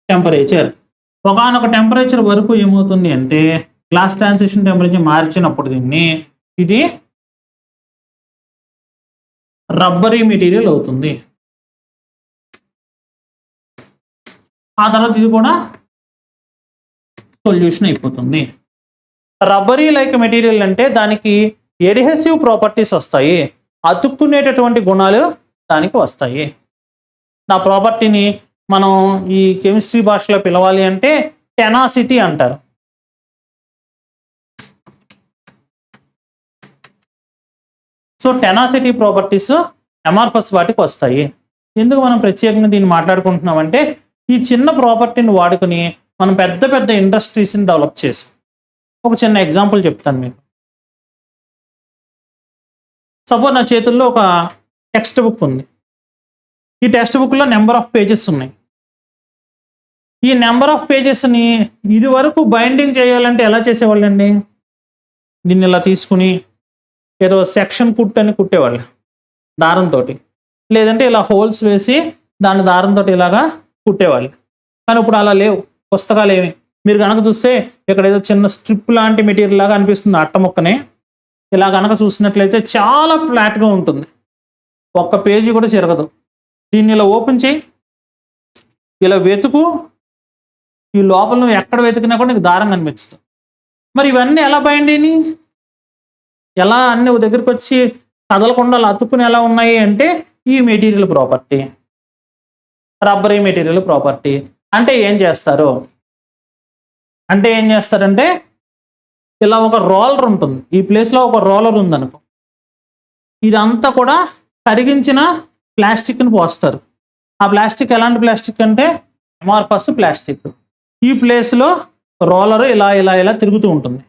Speaker 1: టెంపరేచర్. ఒకనొక టెంపరేచర్ వరకు ఏమవుతుంది అంటే గ్లాస్ ట్రాన్సిషన్ టెంపరేచర్ మార్చినప్పుడు దీన్ని ఇది రబ్బరీ మెటీరియల్ అవుతుంది. ఆ తర్వాత ఇది కూడా సొల్యూషన్ అయిపోతుంది. రబ్బరీ లైక్ మెటీరియల్ అంటే దానికి ఎడిహెసివ్ ప్రాపర్టీస్ వస్తాయి, అతుక్కునేటటువంటి గుణాలు దానికి వస్తాయి. నా ప్రాపర్టీని మనం ఈ కెమిస్ట్రీ భాషలో పిలవాలి అంటే టెనాసిటీ అంటారు. సో టెనాసిటీ ప్రాపర్టీస్ అమార్ఫస్ వాటికి వస్తాయి. ఎందుకు మనం ప్రత్యేకంగా దీన్ని మాట్లాడుకుంటున్నామంటే ఈ చిన్న ప్రాపర్టీని వాడుకుని మనం పెద్ద పెద్ద ఇండస్ట్రీస్ని డెవలప్ చేసాం. ఒక చిన్న ఎగ్జాంపుల్ చెప్తాను మీకు. సపోజ్ నా చేతుల్లో ఒక టెక్స్ట్ బుక్ ఉంది. ఈ టెక్స్ట్ బుక్లో నెంబర్ ఆఫ్ పేజెస్ ఉన్నాయి. ఈ నెంబర్ ఆఫ్ పేజెస్ని ఇది వరకు బైండింగ్ చేయాలంటే ఎలా చేసేవాళ్ళండి, దీన్ని ఇలా తీసుకుని ఏదో సెక్షన్ కుట్ అని కుట్టేవాళ్ళు దారంతో, లేదంటే ఇలా హోల్స్ వేసి దాని దారంతో ఇలాగా కుట్టేవాళ్ళు. కానీ ఇప్పుడు అలా లేవు పుస్తకాలు ఏమి. మీరు కనుక చూస్తే ఇక్కడ ఏదో చిన్న స్ట్రిప్ లాంటి మెటీరియల్ లాగా అనిపిస్తుంది అట్ట ముక్కనే. ఇలా కనుక చూసినట్లయితే చాలా ఫ్లాట్గా ఉంటుంది, ఒక్క పేజీ కూడా చెరగదు. దీన్ని ఇలా ఓపెన్ చేయి, ఇలా వెతుకు, ఈ లోపల నువ్వు ఎక్కడ వెతికినా కూడా నీకు దారం కనిపిస్తుంది. మరి ఇవన్నీ ఎలా బైండ్ అయినాయి, ఎలా అన్ని దగ్గరికి వచ్చి కదలకుండా అలా అతుక్కుని ఎలా ఉన్నాయి అంటే ఈ material property, rubbery material property. అంటే ఏం చేస్తారంటే ఇలా ఒక రోలర్ ఉంటుంది, ఈ ప్లేస్లో ఒక రోలర్ ఉందనుకో, ఇదంతా కూడా కరిగించిన ప్లాస్టిక్ని పోస్తారు. ఆ ప్లాస్టిక్ ఎలాంటి ప్లాస్టిక్ అంటే అమార్ఫస్ ప్లాస్టిక్. ఈ ప్లేస్లో రోలర్ ఇలా ఇలా ఇలా తిరుగుతూ ఉంటుంది.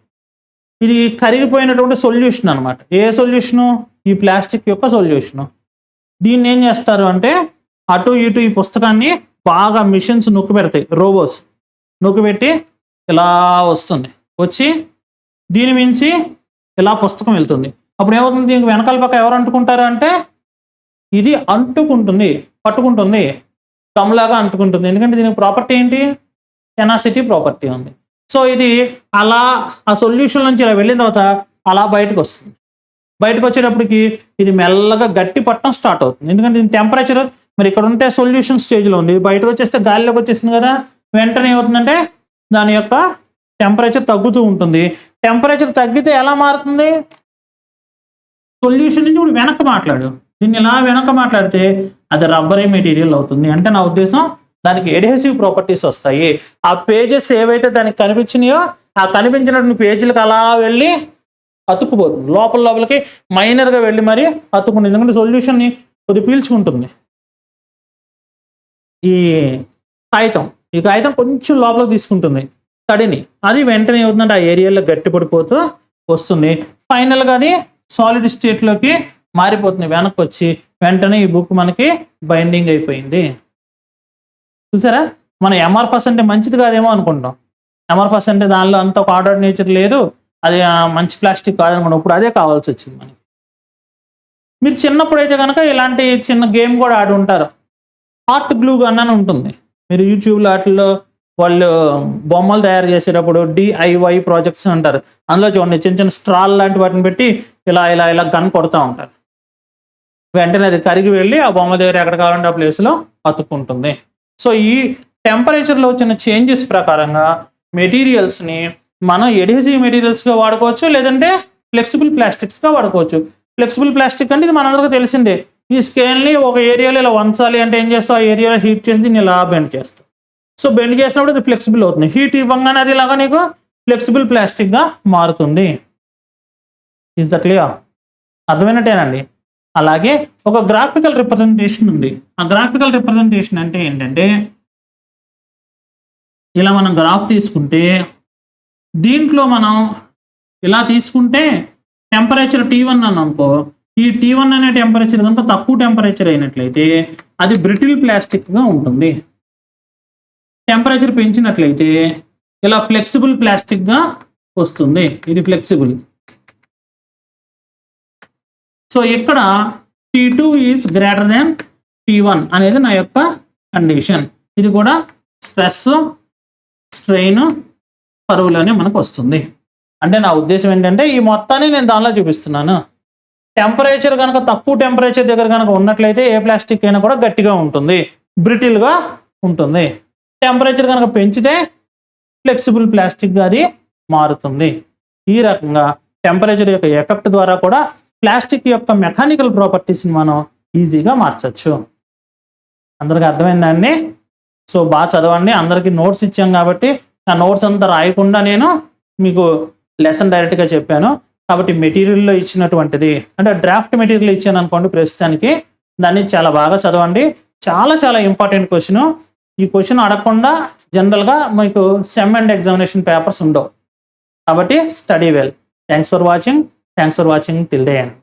Speaker 1: ఇది కరిగిపోయినటువంటి సొల్యూషన్ అనమాట. ఏ సొల్యూషను, ఈ ప్లాస్టిక్ యొక్క సొల్యూషను. దీన్ని ఏం చేస్తారు అంటే అటు ఇటు ఈ పుస్తకాన్ని బాగా మిషన్స్ నొక్కి పెడతాయి, రోబోస్ నొక్కి పెట్టి ఇలా వస్తుంది, వచ్చి దీని మించి ఇలా పుస్తకం వెళ్తుంది. అప్పుడు ఏమవుతుంది, దీనికి వెనకాల పక్క ఎవరు అంటుకుంటారు అంటే ఇది అంటుకుంటుంది, పట్టుకుంటుంది, గమ్లాగా అంటుకుంటుంది. ఎందుకంటే దీనికి ప్రాపర్టీ ఏంటి, టెనాసిటీ ప్రాపర్టీ ఉంది. సో ఇది అలా ఆ సొల్యూషన్ నుంచి ఇలా వెళ్ళిన తర్వాత అలా బయటకు వస్తుంది. బయటకు వచ్చేటప్పటికి ఇది మెల్లగా గట్టి పట్టడం స్టార్ట్ అవుతుంది. ఎందుకంటే దీని టెంపరేచర్ మరి ఇక్కడ ఉంటే సొల్యూషన్ స్టేజ్లో ఉంది, బయటకు వచ్చేస్తే గాలిలోకి వచ్చేసింది కదా, వెంటనే ఏమవుతుందంటే దాని యొక్క టెంపరేచర్ తగ్గుతూ ఉంటుంది. టెంపరేచర్ తగ్గితే ఎలా మారుతుంది? సొల్యూషన్ నుంచి ఇప్పుడు వెనక్కి మాట్లాడు. దీన్ని ఇలా వెనక్కి మాట్లాడితే అది రబ్బరీ మెటీరియల్ అవుతుంది. అంటే నా ఉద్దేశం దానికి ఎడహెసివ్ ప్రాపర్టీస్ వస్తాయి. ఆ పేజెస్ ఏవైతే దానికి కనిపించినాయో ఆ కనిపించినటువంటి పేజీలకు అలా వెళ్ళి అతుక్కుపోతుంది. లోపలికి మైనర్గా వెళ్ళి మరి అతుక్కుంటుంది. ఎందుకంటే సొల్యూషన్ని కొద్ది పీల్చుకుంటుంది. ఈ కాగితం కొంచెం లోపలికి తీసుకుంటుంది తడిని. అది వెంటనే ఏమవుతుందంటే ఆ ఏరియాలో గట్టిపడిపోతూ వస్తుంది. ఫైనల్గా అది సాలిడ్ స్టేట్లోకి మారిపోతుంది. వెనక్కి వచ్చి వెంటనే ఈ బుక్ మనకి బైండింగ్ అయిపోయింది. చూసారా? మన ఎమర్ఫస్ అంటే మంచిది కాదేమో అనుకుంటాం. ఎమర్ఫస్ అంటే దానిలో అంత ఒక ఆర్డర్ నేచర్ లేదు, అది మంచి ప్లాస్టిక్ కాదనుకుంటాం. ఇప్పుడు అదే కావాల్సి వచ్చింది మనకి. మీరు చిన్నప్పుడు అయితే కనుక ఇలాంటి చిన్న గేమ్ కూడా ఆడి ఉంటారు. హాట్ గ్లూ గన్ అని ఉంటుంది. మీరు యూట్యూబ్లో వాటిల్లో వాళ్ళు బొమ్మలు తయారు చేసేటప్పుడు DIY ప్రాజెక్ట్స్ అంటారు. అందులో చూడండి చిన్న చిన్న స్ట్రాల్ లాంటి వాటిని పెట్టి ఇలా గన్ కొడుతూ ఉంటారు. వెంటనే అది కరిగి వెళ్ళి ఆ బొమ్మ దగ్గర ఎక్కడ కావాలంటే ఆ ప్లేస్లో అతుక్కుంటుంది. సో ఈ టెంపరేచర్లో వచ్చిన చేంజెస్ ప్రకారంగా మెటీరియల్స్ని మనం ఎడహెసివ్ మెటీరియల్స్గా వాడుకోవచ్చు, లేదంటే ఫ్లెక్సిబుల్ ప్లాస్టిక్స్గా వాడుకోవచ్చు. ఫ్లెక్సిబుల్ ప్లాస్టిక్ అంటే ఇది మనందరికీ తెలిసిందే. ఈ స్కేల్ని ఒక ఏరియాలో ఇలా వంచాలి అంటే ఏం చేస్తావు? ఆ ఏరియాలో హీట్ చేసి దీన్ని ఇలా బెండ్ చేస్తావు. సో బెండ్ చేసినప్పుడు అది ఫ్లెక్సిబుల్ అవుతుంది. హీట్ ఇవ్వగానే అది ఇలాగా నీకు ఫ్లెక్సిబుల్ ప్లాస్టిక్గా మారుతుంది. Is the clear? అర్థమైనట్టేనండి. అలాగే ఒక గ్రాఫికల్ రిప్రజెంటేషన్ ఉంది. ఆ గ్రాఫికల్ రిప్రజెంటేషన్ అంటే ఏంటంటే ఇలా మనం గ్రాఫ్ తీసుకుంటే దీంట్లో మనం ఇలా తీసుకుంటే టెంపరేచర్ T1 అని అనుకో. ఈ T1 అనే టెంపరేచర్ కనుక తక్కువ టెంపరేచర్ అయినట్లయితే అది బ్రిటిల్ ప్లాస్టిక్గా ఉంటుంది. టెంపరేచర్ పెంచినట్లయితే ఇలా ఫ్లెక్సిబుల్ ప్లాస్టిక్గా వస్తుంది. ఇది ఫ్లెక్సిబుల్. సో ఇక్కడ T2 is greater than T1 అనేది నా యొక్క కండిషన్. ఇది కూడా స్ట్రెస్ స్ట్రెయిన్ కర్వ్లోనే మనకు వస్తుంది. అంటే నా ఉద్దేశం ఏంటంటే ఈ మొత్తాన్ని నేను దానిలో చూపిస్తున్నాను. టెంపరేచర్ కనుక తక్కువ టెంపరేచర్ దగ్గర కనుక ఉన్నట్లయితే ఏ ప్లాస్టిక్ అయినా కూడా గట్టిగా ఉంటుంది, బ్రిటిల్గా ఉంటుంది. టెంపరేచర్ కనుక పెంచితే ఫ్లెక్సిబుల్ ప్లాస్టిక్గా అది మారుతుంది. ఈ రకంగా టెంపరేచర్ యొక్క ఎఫెక్ట్ ద్వారా కూడా ప్లాస్టిక్ యొక్క మెకానికల్ ప్రాపర్టీస్ని మనం ఈజీగా మార్చచ్చు. అందరికీ అర్థమైందండి? సో బాగా చదవండి. అందరికీ నోట్స్ ఇచ్చాం కాబట్టి ఆ నోట్స్ అంతా రాయకుండా నేను మీకు లెసన్ డైరెక్ట్గా చెప్పాను. కాబట్టి మెటీరియల్లో ఇచ్చినటువంటిది అంటే డ్రాఫ్ట్ మెటీరియల్ ఇచ్చాను అనుకోండి ప్రస్తుతానికి, దాన్ని చాలా బాగా చదవండి. చాలా ఇంపార్టెంట్ క్వశ్చన్. ఈ క్వశ్చన్ అడగకుండా జనరల్గా మీకు సెమ్ అండ్ ఎగ్జామినేషన్ పేపర్స్ ఉండవు. కాబట్టి study well. Thanks for watching till the end.